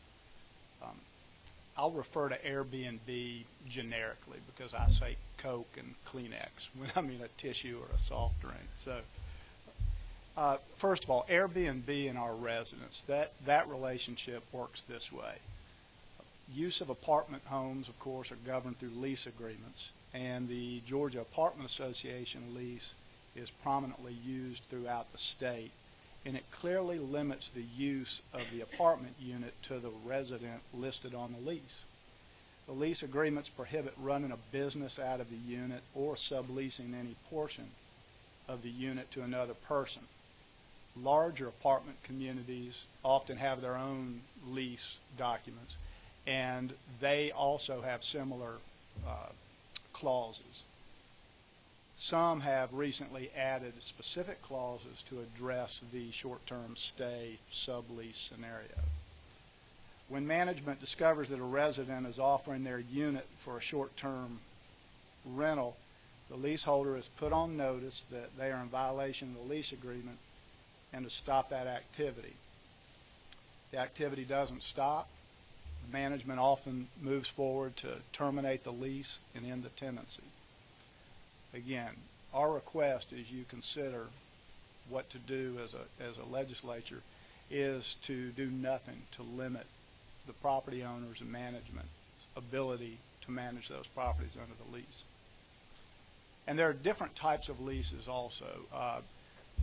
Speaker 12: I'll refer to Airbnb generically because I say Coke and Kleenex when I mean a tissue or a soft drink. So first of all, Airbnb and our residents, that relationship works this way. Use of apartment homes, of course, are governed through lease agreements, and the Georgia Apartment Association lease is prominently used throughout the state, and it clearly limits the use of the apartment unit to the resident listed on the lease. The lease agreements prohibit running a business out of the unit or subleasing any portion of the unit to another person. Larger apartment communities often have their own lease documents, and they also have similar clauses. some have recently added specific clauses to address the short-term stay sublease scenario. When management discovers that a resident is offering their unit for a short-term rental, the leaseholder is put on notice that they are in violation of the lease agreement and to stop that activity. The activity doesn't stop. Management often moves forward to terminate the lease and end the tenancy. Again, our request as you consider what to do as a legislature is to do nothing to limit the property owners and management's ability to manage those properties under the lease. And there are different types of leases also.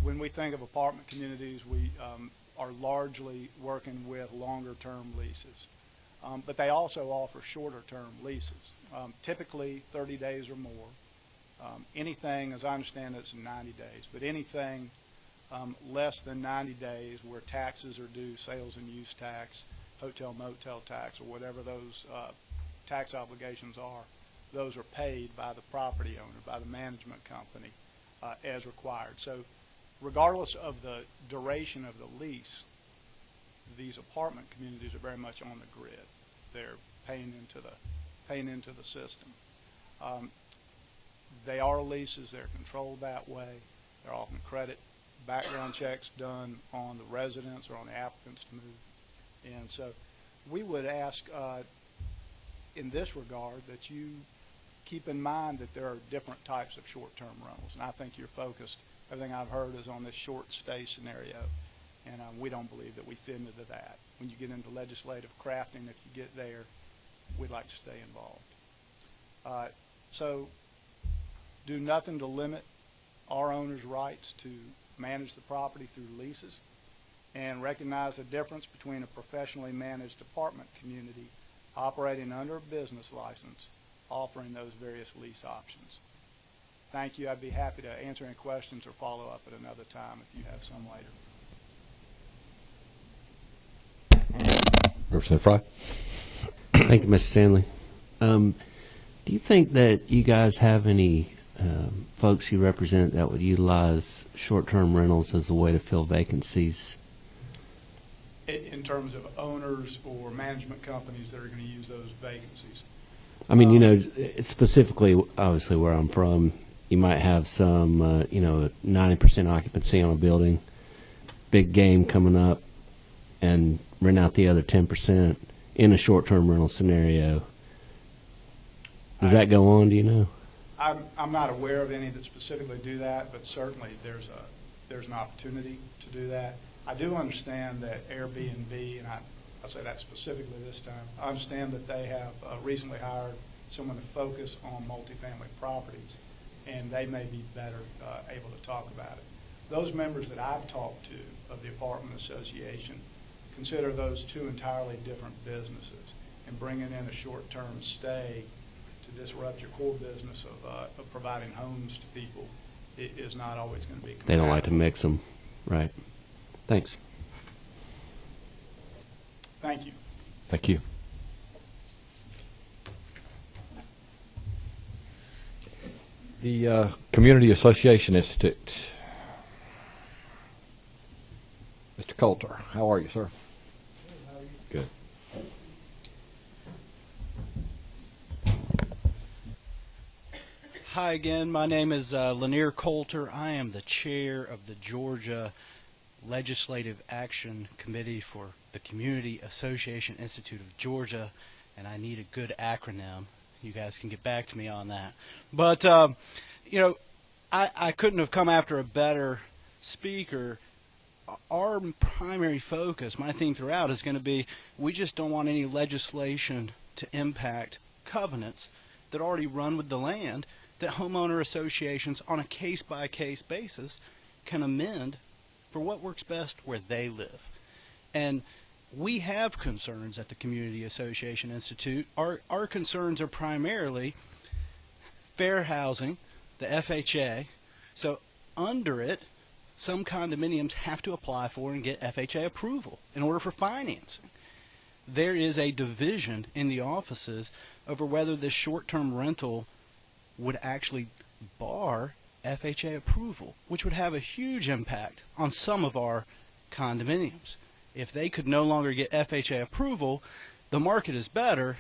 Speaker 12: When we think of apartment communities, we are largely working with longer-term leases. But they also offer shorter-term leases, typically 30 days or more. Anything, as I understand it, it's 90 days, but anything less than 90 days where taxes are due, sales and use tax, hotel motel tax, or whatever those tax obligations are, those are paid by the property owner, by the management company, as required. So regardless of the duration of the lease, these apartment communities are very much on the grid. They're paying into the system. They are leases. They're controlled that way. They're often credit background checks done on the residents or on the applicants to move. And so we would ask in this regard that you keep in mind that there are different types of short-term rentals. And I think you're focused, everything I've heard is on this short stay scenario. And we don't believe that we fit into that. When you get into legislative crafting, if you get there, we'd like to stay involved. So do nothing to limit our owners' rights to manage the property through leases, and recognize the difference between a professionally managed apartment community operating under a business license, offering those various lease options. Thank you. I'd be happy to answer any questions or follow up at another time if you have some later.
Speaker 1: Representative Fry.
Speaker 6: Thank you, Mr. Stanley. Do you think that you guys have any folks you represent that would utilize short-term rentals as a way to fill vacancies?
Speaker 12: In terms of owners or management companies that are going to use those vacancies?
Speaker 6: I mean, you know, specifically, obviously, where I'm from, you might have some, 90% occupancy on a building, big game coming up, and rent out the other 10% in a short-term rental scenario. Does that go on? Do you know?
Speaker 12: I'm not aware of any that specifically do that, but certainly there's an opportunity to do that. I do understand that Airbnb, and I say that specifically this time, I understand that they have recently hired someone to focus on multifamily properties, and they may be better able to talk about it. Those members that I've talked to of the apartment association consider those two entirely different businesses, and bringing in a short-term stay to disrupt your core business of providing homes to people is not always going to be compatible.
Speaker 6: They don't like to mix them. Right. Thanks.
Speaker 12: Thank you.
Speaker 1: Thank you. The Community Association Institute. Mr. Coulter, how are you, sir? Good.
Speaker 13: Hi again. My name is Lanier Coulter. I am the chair of the Georgia Legislative Action Committee for the Community Association Institute of Georgia, and I need a good acronym. You guys can get back to me on that. But, I couldn't have come after a better speaker. Our primary focus, my theme throughout, is going to be we just don't want any legislation to impact covenants that already run with the land that homeowner associations on a case-by-case basis can amend for what works best where they live. And we have concerns at the Community Association Institute. Our concerns are primarily fair housing, the FHA. So under it, some condominiums have to apply for and get FHA approval in order for financing. There is a division in the offices over whether this short-term rental would actually bar FHA approval, which would have a huge impact on some of our condominiums. If they could no longer get FHA approval, the market is better,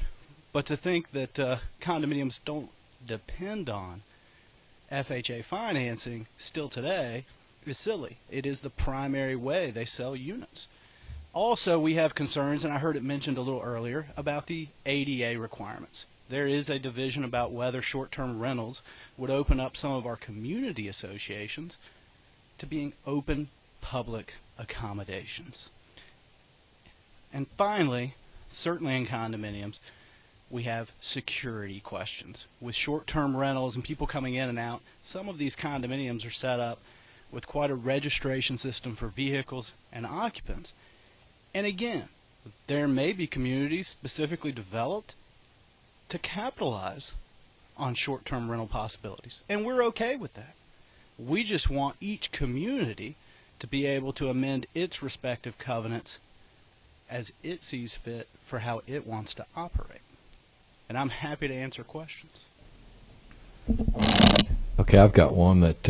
Speaker 13: but to think that condominiums don't depend on FHA financing still today is silly. It is the primary way they sell units. Also, we have concerns, and I heard it mentioned a little earlier, about the ADA requirements. There is a division about whether short-term rentals would open up some of our community associations to being open public accommodations. And finally, certainly in condominiums, we have security questions. With short-term rentals and people coming in and out, some of these condominiums are set up with quite a registration system for vehicles and occupants. And again, there may be communities specifically developed to capitalize on short-term rental possibilities, and we're okay with that. We just want each community to be able to amend its respective covenants as it sees fit for how it wants to operate. And I'm happy to answer questions.
Speaker 1: Okay, I've got one that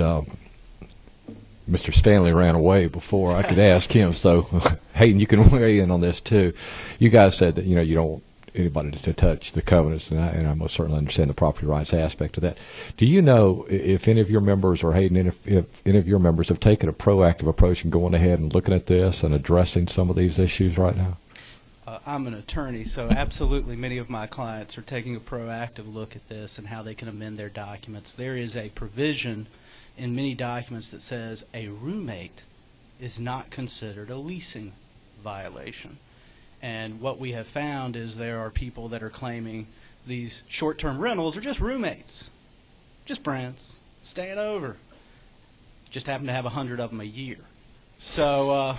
Speaker 1: Mr. Stanley ran away before I could ask him. So, Hayden, you can weigh in on this too. You guys said that you don't want anybody to touch the covenants, and I most certainly understand the property rights aspect of that. Do you know if any of your members, or Hayden, if any of your members have taken a proactive approach in going ahead and looking at this and addressing some of these issues right now?
Speaker 13: I'm an attorney, so absolutely many of my clients are taking a proactive look at this and how they can amend their documents. There is a provision in many documents that says a roommate is not considered a leasing violation. And what we have found is there are people that are claiming these short-term rentals are just roommates, just friends, staying over. Just happen to have 100 of them a year. So,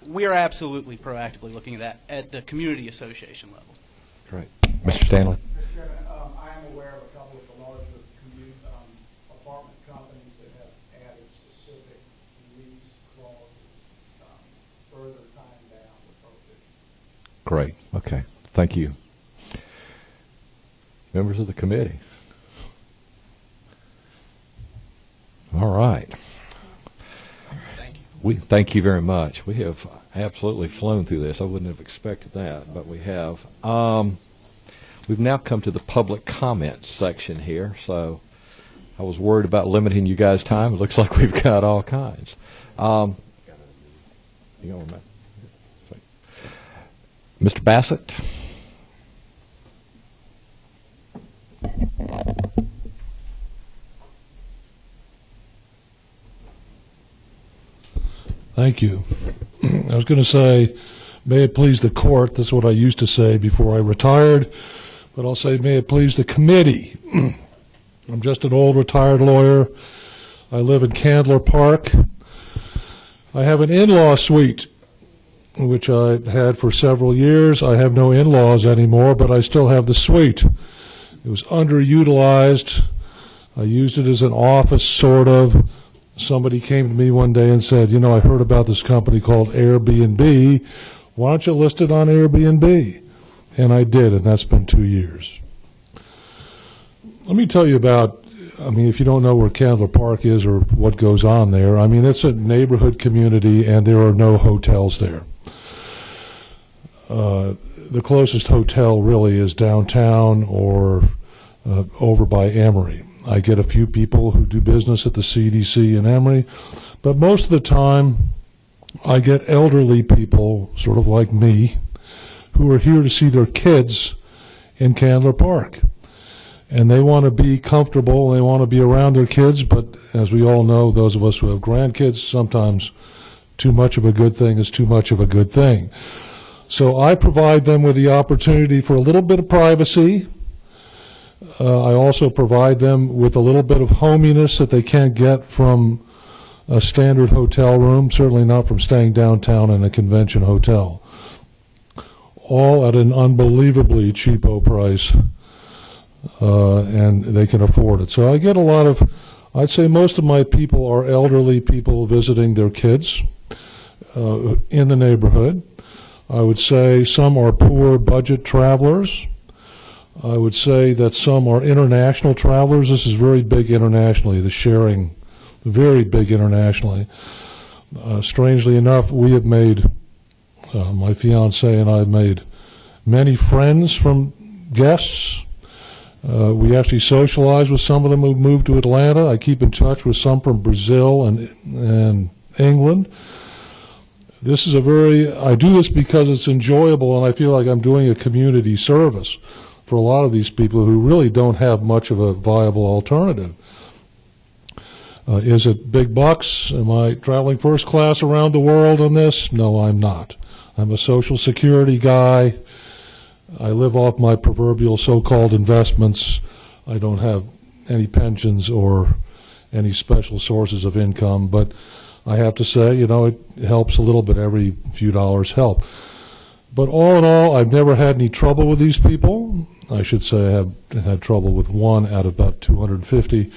Speaker 13: we are absolutely proactively looking at that at the community association level.
Speaker 1: Great. Mr. Stanley?
Speaker 12: Mr. Chairman, I am aware of a couple of the larger apartment companies that have added specific lease clauses further tying down the prohibition.
Speaker 1: Great. Okay. Thank you. Members of the committee. All right. We thank you very much. We have absolutely flown through this. I wouldn't have expected that, but we have. We've now come to the public comment section here, so I was worried about limiting you guys' time. It looks like we've got all kinds. Mr. Bassett?
Speaker 14: Thank you. I was going to say, may it please the court. That's what I used to say before I retired. But I'll say, may it please the committee. I'm just an old retired lawyer. I live in Candler Park. I have an in-law suite, which I've had for several years. I have no in-laws anymore, but I still have the suite. It was underutilized. I used it as an office, sort of. Somebody came to me one day and said, I heard about this company called Airbnb. Why don't you list it on Airbnb? And I did, and that's been 2 years. Let me tell you about, if you don't know where Candler Park is or what goes on there, it's a neighborhood community, and there are no hotels there. The closest hotel really is downtown or over by Emory. I get a few people who do business at the CDC in Emory, but most of the time I get elderly people, sort of like me, who are here to see their kids in Candler Park. And they want to be comfortable, they want to be around their kids, but as we all know, those of us who have grandkids, sometimes too much of a good thing is too much of a good thing. So I provide them with the opportunity for a little bit of privacy. I also provide them with a little bit of hominess that they can't get from a standard hotel room, certainly not from staying downtown in a convention hotel. All at an unbelievably cheapo price, and they can afford it. So I get a lot of, I'd say most of my people are elderly people visiting their kids in the neighborhood. I would say some are poor budget travelers. I would say that some are international travelers. This is very big internationally, the sharing, very big internationally. Strangely enough, we have made, my fiance and I have made many friends from guests. We actually socialize with some of them who moved to Atlanta. I keep in touch with some from Brazil and England. This is I do this because it's enjoyable, and I feel like I'm doing a community service for a lot of these people who really don't have much of a viable alternative. Is it big bucks? Am I traveling first class around the world on this? No, I'm not. I'm a Social Security guy. I live off my proverbial so-called investments. I don't have any pensions or any special sources of income, but I have to say, it helps a little bit. Every few dollars help. But all in all, I've never had any trouble with these people. I should say I have had trouble with one out of about 250.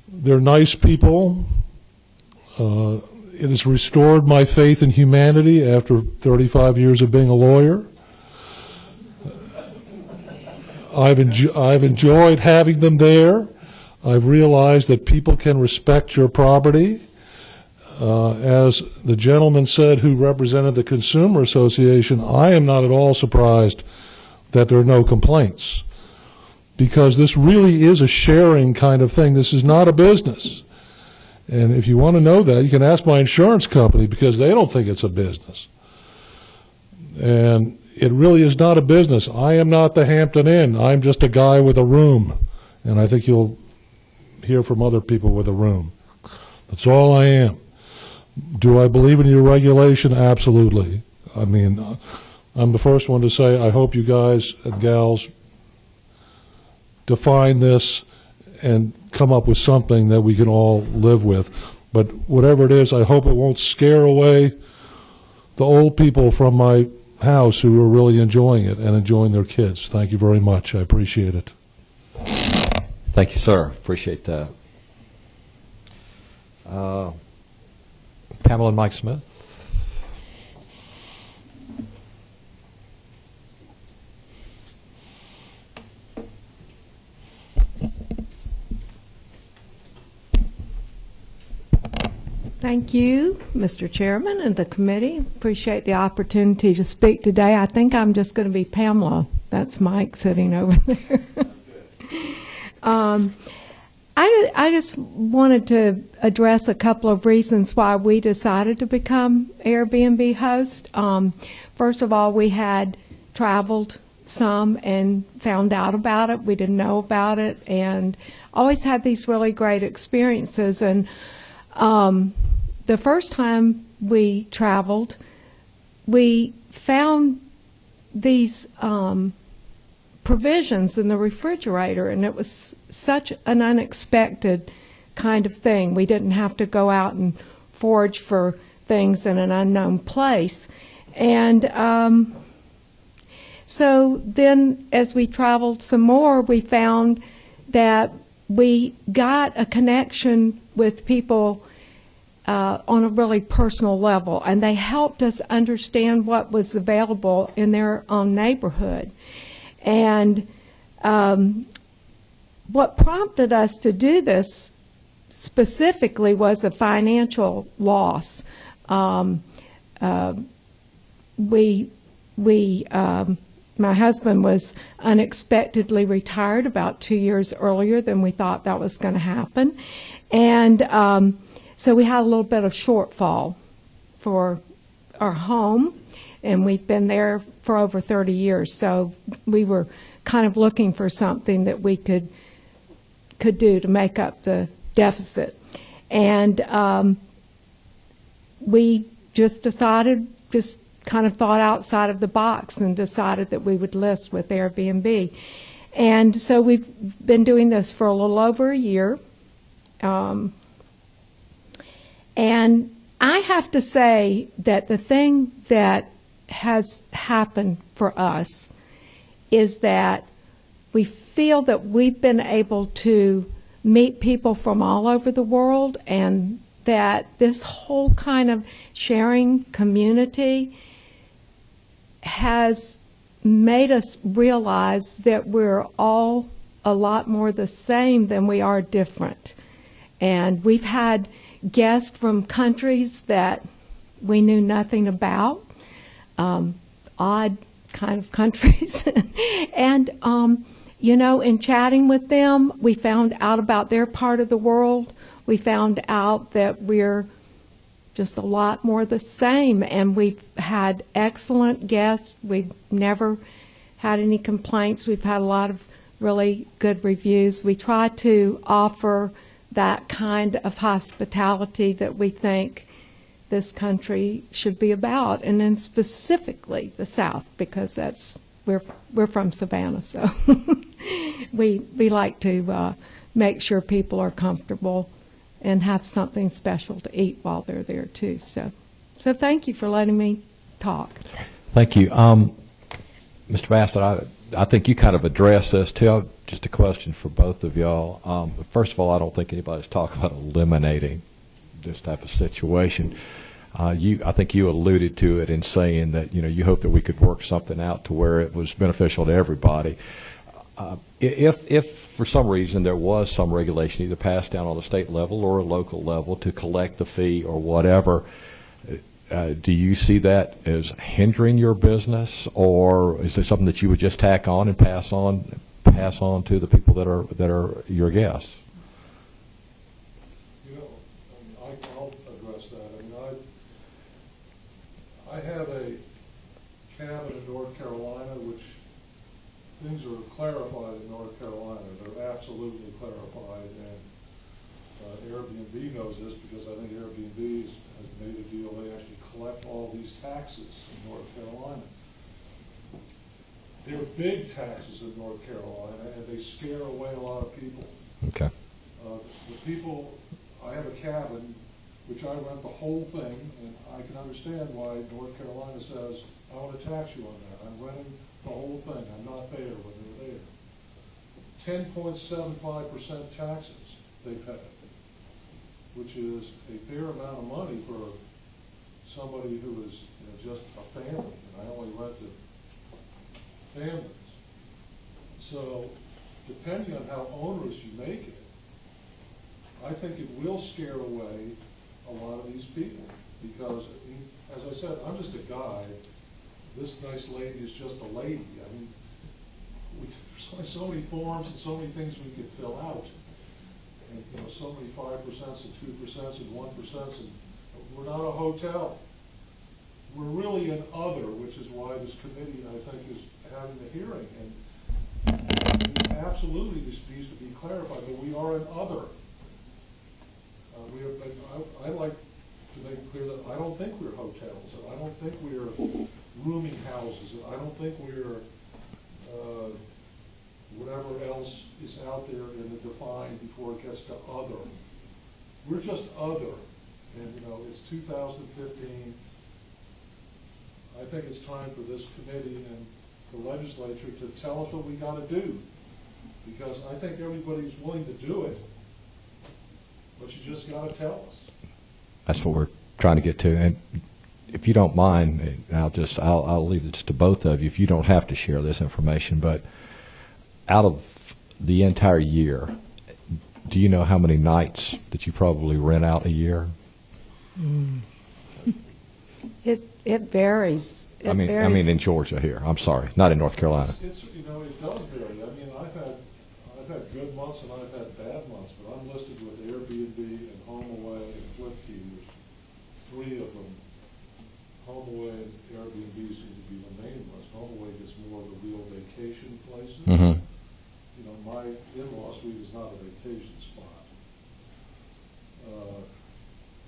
Speaker 14: They're nice people. It has restored my faith in humanity after 35 years of being a lawyer. I've enjoyed having them there. I've realized that people can respect your property. As the gentleman said who represented the Consumer Association, I am not at all surprised that there are no complaints, because this really is a sharing kind of thing. This is not a business. And if you want to know that, you can ask my insurance company, because they don't think it's a business. And it really is not a business. I am not the Hampton Inn. I'm just a guy with a room. And I think you'll hear from other people with a room. That's all I am. Do I believe in your regulation? Absolutely. I mean, I'm the first one to say I hope you guys and gals define this and come up with something that we can all live with. But whatever it is, I hope it won't scare away the old people from my house who are really enjoying it and enjoying their kids. Thank you very much. I appreciate it.
Speaker 1: Thank you, sir. Appreciate that. Pamela and Mike Smith.
Speaker 15: Thank you, Mr. Chairman and the committee. Appreciate the opportunity to speak today. I think I'm just going to be Pamela. That's Mike sitting over there. I just wanted to address a couple of reasons why we decided to become Airbnb host. First of all, we had traveled some and found out about it. We didn't know about it, and always had these really great experiences. And the first time we traveled, we found these provisions in the refrigerator, and it was such an unexpected kind of thing. We didn't have to go out and forage for things in an unknown place. And so then as we traveled some more, we found that we got a connection with people on a really personal level, and they helped us understand what was available in their own neighborhood. And what prompted us to do this specifically was a financial loss. My husband was unexpectedly retired about 2 years earlier than we thought that was going to happen. And so we had a little bit of shortfall for our home, and we've been there for over 30 years. So we were kind of looking for something that we could do to make up the deficit. And we just kind of thought outside of the box and decided that we would list with Airbnb. And so we've been doing this for a little over a year. And I have to say that the thing that has happened for us is that we feel that we've been able to meet people from all over the world, and that this whole kind of sharing community has made us realize that we're all a lot more the same than we are different. And we've had guests from countries that we knew nothing about, odd kind of countries. And, you know, in chatting with them, we found out about their part of the world. We found out that we're just a lot more the same, and we've had excellent guests. We've never had any complaints. We've had a lot of really good reviews. We try to offer that kind of hospitality that we think this country should be about, and then specifically the South, because that's we're from Savannah, so we like to make sure people are comfortable and have something special to eat while they're there too. So thank you for letting me talk.
Speaker 1: Thank you. Mr. Bassett, I think you kind of addressed this too. Just a question for both of y'all. First of all, I don't think anybody's talking about eliminating this type of situation. I think you alluded to it in saying that, you know, you hope that we could work something out to where it was beneficial to everybody. If for some reason there was some regulation either passed down on the state level or a local level to collect the fee or whatever, do you see that as hindering your business, or is it something that you would just tack on and pass on to the people that are your guests?
Speaker 14: You know, I'll address that. I mean, I have a cabin in North Carolina, which things are clarified in North Carolina. They're absolutely clarified, and Airbnb knows this because I think Airbnb has made a deal. They actually collect all these taxes in North Carolina. They're big taxes in North Carolina, and they scare away a lot of people.
Speaker 1: Okay.
Speaker 14: The people, I have a cabin, which I rent the whole thing, and I can understand why North Carolina says, I want to tax you on that. I'm renting the whole thing. I'm not there when they're there. 10.75% taxes they pay, which is a fair amount of money for somebody who is, you know, just a family, and I only rent to families. So depending on how onerous you make it, I think it will scare away a lot of these people, because, as I said, I'm just a guy. This nice lady is just a lady. I mean, there's only so many forms and so many things we could fill out, and, you know, so many 5% and 2% and 1%, and we're not a hotel. We're really an other, which is why this committee, I think, is having the hearing. And absolutely, this needs to be clarified that we are an other. I like to make it clear that I don't think we're hotels, and I don't think we're rooming houses, and I don't think we're whatever else is out there in the define before it gets to other. We're just other, and, you know, it's 2015. I think it's time for this committee and the legislature to tell us what we got to do, because I think everybody's willing to do it, but you just got to tell us.
Speaker 1: That's what we're trying to get to. And if you don't mind, I'll leave this to both of you if you don't have to share this information, but out of the entire year, do you know how many nights that you probably rent out a year?
Speaker 15: It varies.
Speaker 1: I mean in Georgia here. I'm sorry, not in North Carolina.
Speaker 14: It's you know, it does vary. I mean, I've had good months and I've had bad months, but I'm listed with Airbnb and HomeAway and FlipKey. There's 3 of them. HomeAway and Airbnb seem to be the main ones. HomeAway gets more of the real vacation places.
Speaker 1: Mm-hmm.
Speaker 14: You know, my in-law suite is not a vacation spot.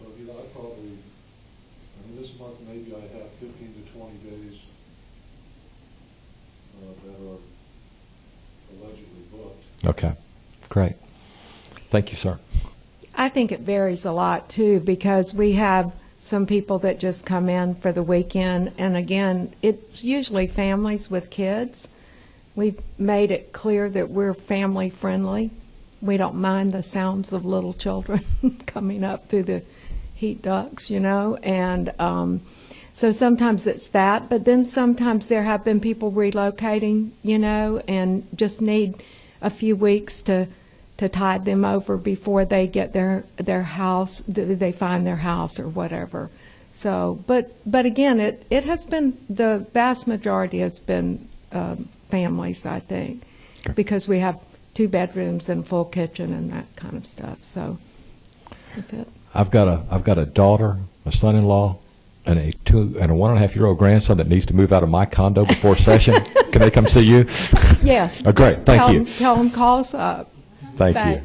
Speaker 14: But, you know, this month maybe I have 15 to 20 days that are allegedly booked.
Speaker 1: Okay, great. Thank you, sir.
Speaker 15: I think it varies a lot too, because we have some people that just come in for the weekend, and again, it's usually families with kids. We've made it clear that we're family friendly. We don't mind the sounds of little children coming up through the heat ducts, you know, and So sometimes it's that, but then sometimes there have been people relocating, and just need a few weeks to tide them over before they get their house, they find their house or whatever. So, but again, it has been, the vast majority has been families, I think, because we have 2 bedrooms and full kitchen and that kind of stuff. So that's it.
Speaker 1: I've got a daughter, a son-in-law, and a 1.5-year-old grandson that needs to move out of my condo before session. Can they come see you?
Speaker 15: Yes.
Speaker 1: Oh, great. Thank you.
Speaker 15: Tell them call us up.
Speaker 1: Thank
Speaker 15: Bye.
Speaker 1: you.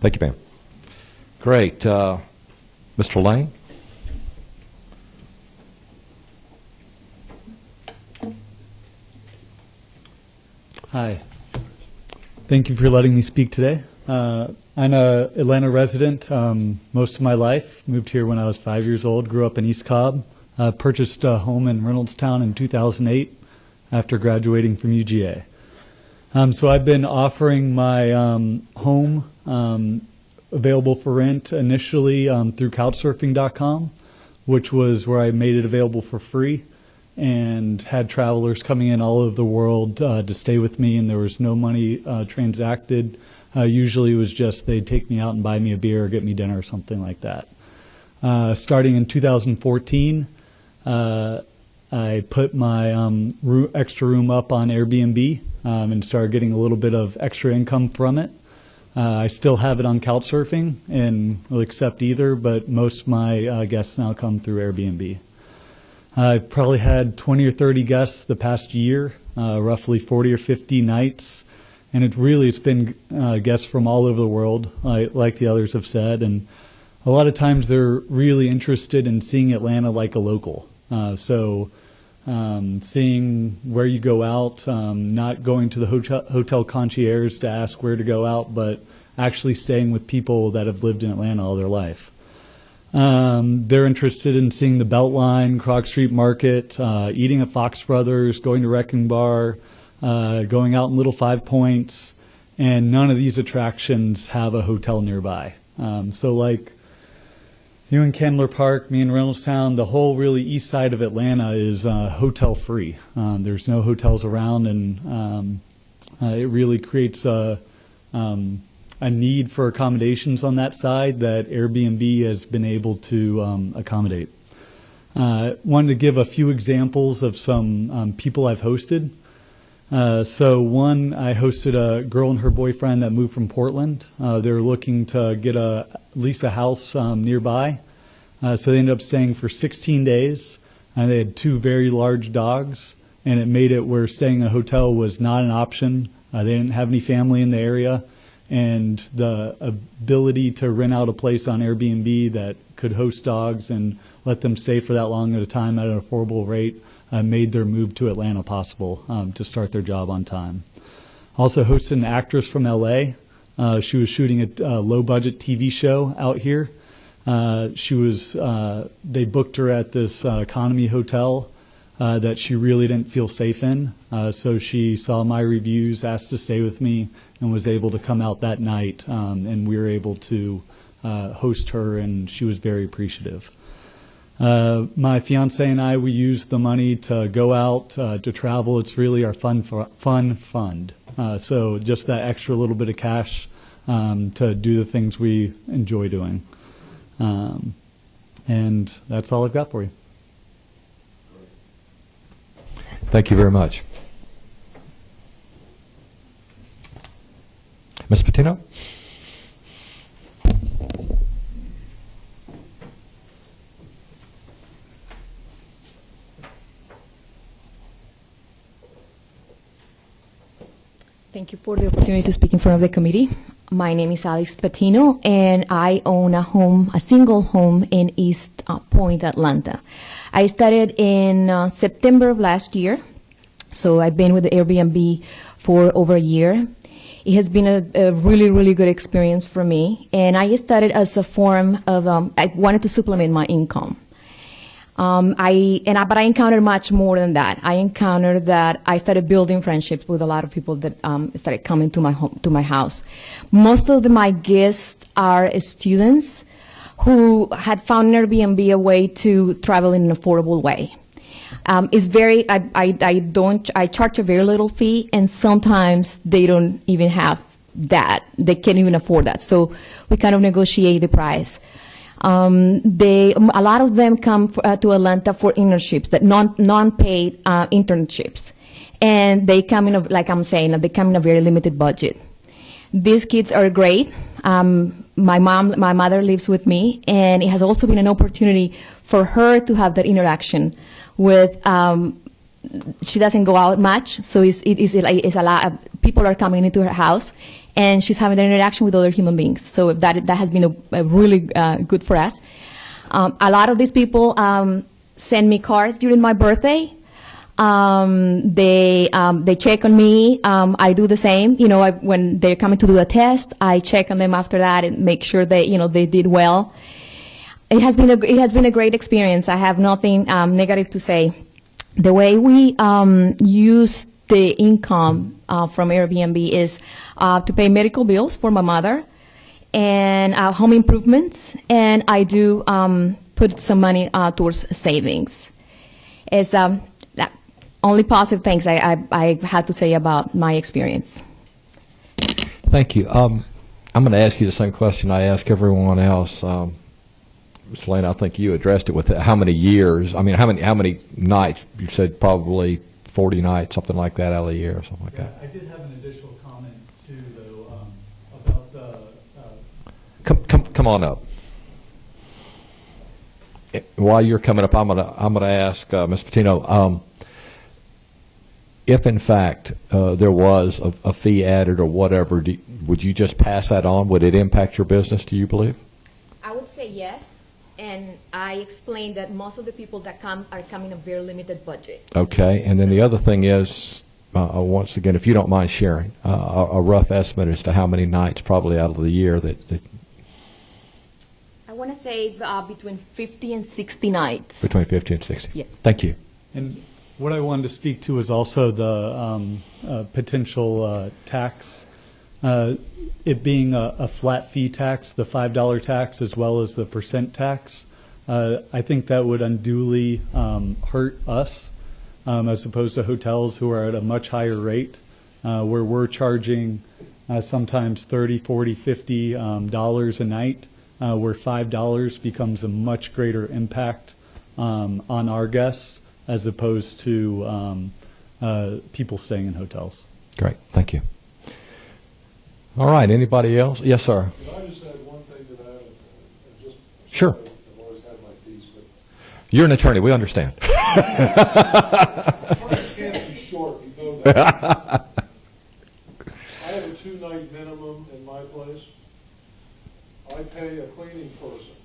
Speaker 1: Thank you, ma'am. Great. Mr. Lane?
Speaker 16: Hi. Thank you for letting me speak today. I'm an Atlanta resident most of my life. Moved here when I was 5 years old, grew up in East Cobb. Purchased a home in Reynoldstown in 2008 after graduating from UGA. So I've been offering my home available for rent initially through couchsurfing.com, which was where I made it available for free, and had travelers coming in all over the world to stay with me, and there was no money transacted. Usually it was just they'd take me out and buy me a beer or get me dinner or something like that. Starting in 2014, I put my extra room up on Airbnb and started getting a little bit of extra income from it. I still have it on Couchsurfing and will accept either, but most of my guests now come through Airbnb. I've probably had 20 or 30 guests the past year, roughly 40 or 50 nights, and it's been guests from all over the world, like the others have said, and a lot of times they're really interested in seeing Atlanta like a local. Seeing where you go out, not going to the hotel concierge to ask where to go out, but actually staying with people that have lived in Atlanta all their life. They're interested in seeing the Beltline, Krog Street Market, eating at Fox Brothers, going to Wrecking Bar, going out in Little Five Points, and none of these attractions have a hotel nearby. So like you in Candler Park, me in Reynoldstown, the whole really east side of Atlanta is hotel free. There's no hotels around, and it really creates a need for accommodations on that side that Airbnb has been able to accommodate. Wanted to give a few examples of some people I've hosted. So one, I hosted a girl and her boyfriend that moved from Portland. They were looking to get at least a house nearby. So they ended up staying for 16 days. They had 2 very large dogs, and it made it where staying in a hotel was not an option. They didn't have any family in the area, and the ability to rent out a place on Airbnb that could host dogs and let them stay for that long at a time at an affordable rate made their move to Atlanta possible to start their job on time. Also hosted an actress from LA. She was shooting a low-budget TV show out here. They booked her at this economy hotel that she really didn't feel safe in. So she saw my reviews, asked to stay with me, and was able to come out that night. And we were able to host her, and she was very appreciative. My fiance and I, we used the money to go out, to travel. It's really our fun fund. So just that extra little bit of cash to do the things we enjoy doing. And that's all I've got for you.
Speaker 1: Thank you very much. Ms. Patino?
Speaker 17: Thank you for the opportunity to speak in front of the committee. My name is Alex Patino, and I own a single home in East Point, Atlanta. I started in September of last year, so I've been with the Airbnb for over a year. It has been a really, really good experience for me, and I started as a form of, I wanted to supplement my income. But I encountered much more than that. I encountered that I started building friendships with a lot of people that started coming to my house. Most of my guests are students who had found Airbnb a way to travel in an affordable way. It's very, I charge a very little fee, and sometimes they don't even have that. They can't even afford that. So we kind of negotiate the price. A lot of them come to Atlanta for internships, that non-paid internships. And they come in, like I'm saying, they come in a very limited budget. These kids are great. My mother lives with me, and it has also been an opportunity for her to have that interaction with, she doesn't go out much, so it's a lot of people are coming into her house, and she's having an interaction with other human beings. So that has been a really good for us. A lot of these people send me cards during my birthday. They check on me. I do the same. You know, when they're coming to do a test, I check on them after that and make sure they, you know, they did well. It has been a great experience. I have nothing negative to say. The way we use the income from Airbnb is to pay medical bills for my mother and home improvements, and I do put some money towards savings. It's only positive things I had to say about my experience.
Speaker 1: Thank you. I'm going to ask you the same question I ask everyone else. Ms. Lane, I think you addressed it with how many years. I mean, how many nights? You said probably 40 nights, something like that, out of the year, or something like that.
Speaker 16: I did have an additional comment too, though, about the.
Speaker 1: Come on up. While you're coming up, I'm gonna ask Ms. Patino. If in fact there was a fee added or whatever, would you just pass that on? Would it impact your business? Do you believe?
Speaker 17: I would say yes. And I explained that most of the people that come are coming a very limited budget.
Speaker 1: Okay, and then the other thing is, once again, if you don't mind sharing, a rough estimate as to how many nights probably out of the year that
Speaker 17: I want to say between 50 and 60 nights.
Speaker 1: Between 50 and 60.
Speaker 17: Yes.
Speaker 1: Thank you.
Speaker 16: And what I wanted to speak to is also the potential tax. It being a flat fee tax, the $5 tax, as well as the percent tax, I think that would unduly hurt us as opposed to hotels who are at a much higher rate, where we're charging sometimes $30, $40, $50 a night, where $5 becomes a much greater impact on our guests as opposed to people staying in hotels.
Speaker 1: Great, thank you. All right, anybody else? Yes, sir.
Speaker 14: Can I just add one thing to that? Just
Speaker 1: sure.
Speaker 14: I've always had my piece, but
Speaker 1: You're an attorney, we understand.
Speaker 14: attorneys can't be short, you know that. I have a 2-night minimum in my place. I pay a cleaning person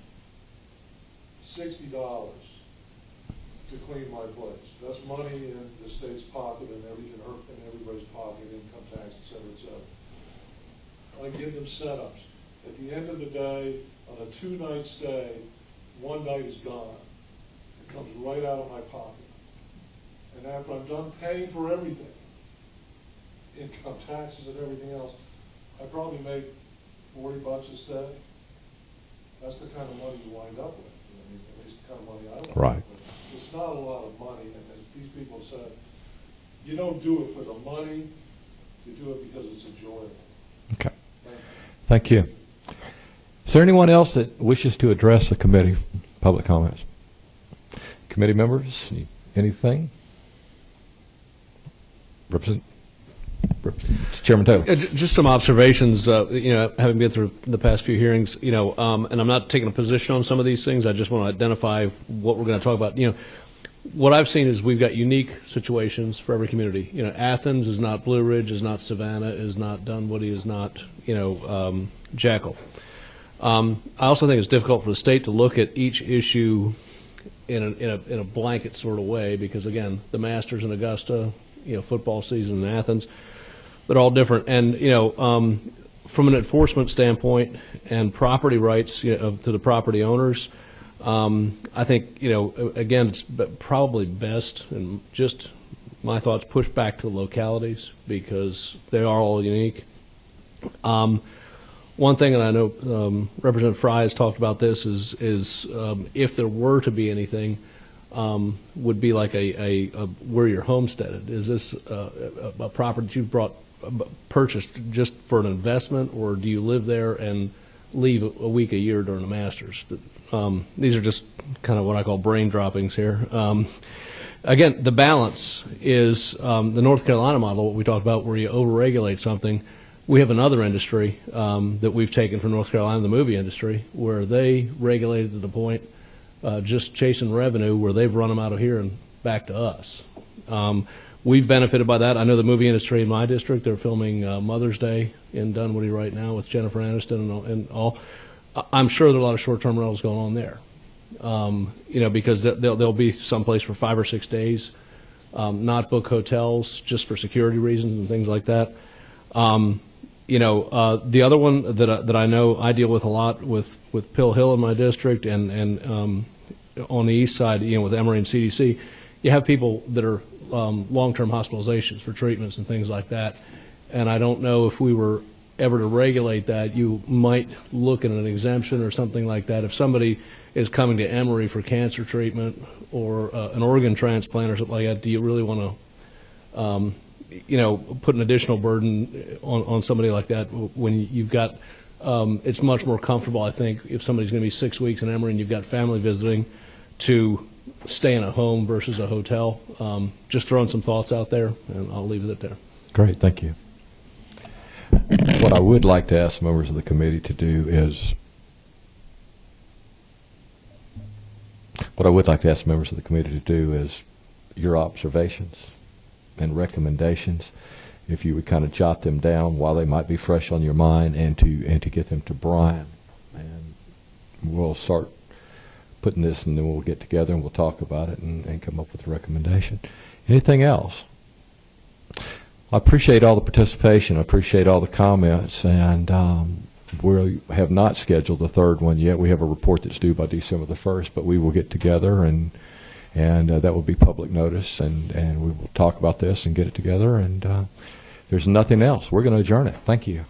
Speaker 14: $60 to clean my place. That's money in the state's pocket and everybody's pocket, income tax, et cetera, et cetera. I give them setups. At the end of the day, on a 2-night stay, 1 night is gone. It comes right out of my pocket. And after I'm done paying for everything, income taxes and everything else, I probably make $40 a stay. That's the kind of money you wind up with. I mean, at least the kind of money I want.
Speaker 1: Right.
Speaker 14: But it's not a lot of money, and as these people said, you don't do it for the money, you do it because it's enjoyable.
Speaker 1: Okay. Thank you. Is there anyone else that wishes to address the committee? Public comments. Committee members, anything? Chairman Taylor.
Speaker 18: Just some observations, having been through the past few hearings, and I'm not taking a position on some of these things. I just want to identify what we're going to talk about. What I've seen is we've got unique situations for every community. Athens is not Blue Ridge, is not Savannah, is not Dunwoody, is not, Jackal. I also think it's difficult for the state to look at each issue in a blanket sort of way because, again, the Masters in Augusta, football season in Athens, they're all different. And, from an enforcement standpoint and property rights to the property owners, I think, again, it's probably best, and just my thoughts, push back to the localities because they are all unique. One thing, and I know Representative Fry has talked about this, is if there were to be anything, would be like a where you're homesteaded. Is this a property that you purchased just for an investment, or do you live there and leave a week a year during the Masters? These are just kind of what I call brain droppings here. Again, the balance is the North Carolina model, what we talked about, where you overregulate something. We have another industry that we've taken from North Carolina, the movie industry, where they regulated to the point just chasing revenue, where they've run them out of here and back to us. We've benefited by that. I know the movie industry in my district, they're filming Mother's Day in Dunwoody right now with Jennifer Aniston and all. I'm sure there are a lot of short-term rentals going on there. Because they'll be someplace for 5 or 6 days, not book hotels just for security reasons and things like that. The other one that I know I deal with a lot with Pill Hill in my district and on the east side, with Emory and CDC, you have people that are long-term hospitalizations for treatments and things like that. And I don't know if we were ever to regulate that, you might look at an exemption or something like that. If somebody is coming to Emory for cancer treatment or an organ transplant or something like that, do you really want to put an additional burden on somebody like that when you've got, it's much more comfortable, I think, if somebody's going to be 6 weeks in Emory and you've got family visiting, to stay in a home versus a hotel. Just throwing some thoughts out there, and I'll leave it at there.
Speaker 1: Great, thank you. What I would like to ask members of the committee to do is, your observations and recommendations, if you would kind of jot them down while they might be fresh on your mind, and to get them to Brian, and we'll start putting this, and then we'll get together and we'll talk about it and come up with a recommendation. Anything else? I appreciate all the participation. I appreciate all the comments, and we have not scheduled the third one yet. We have a report that's due by December the 1st, but we will get together, and that will be public notice, and we will talk about this and get it together, and there's nothing else. We're going to adjourn it. Thank you.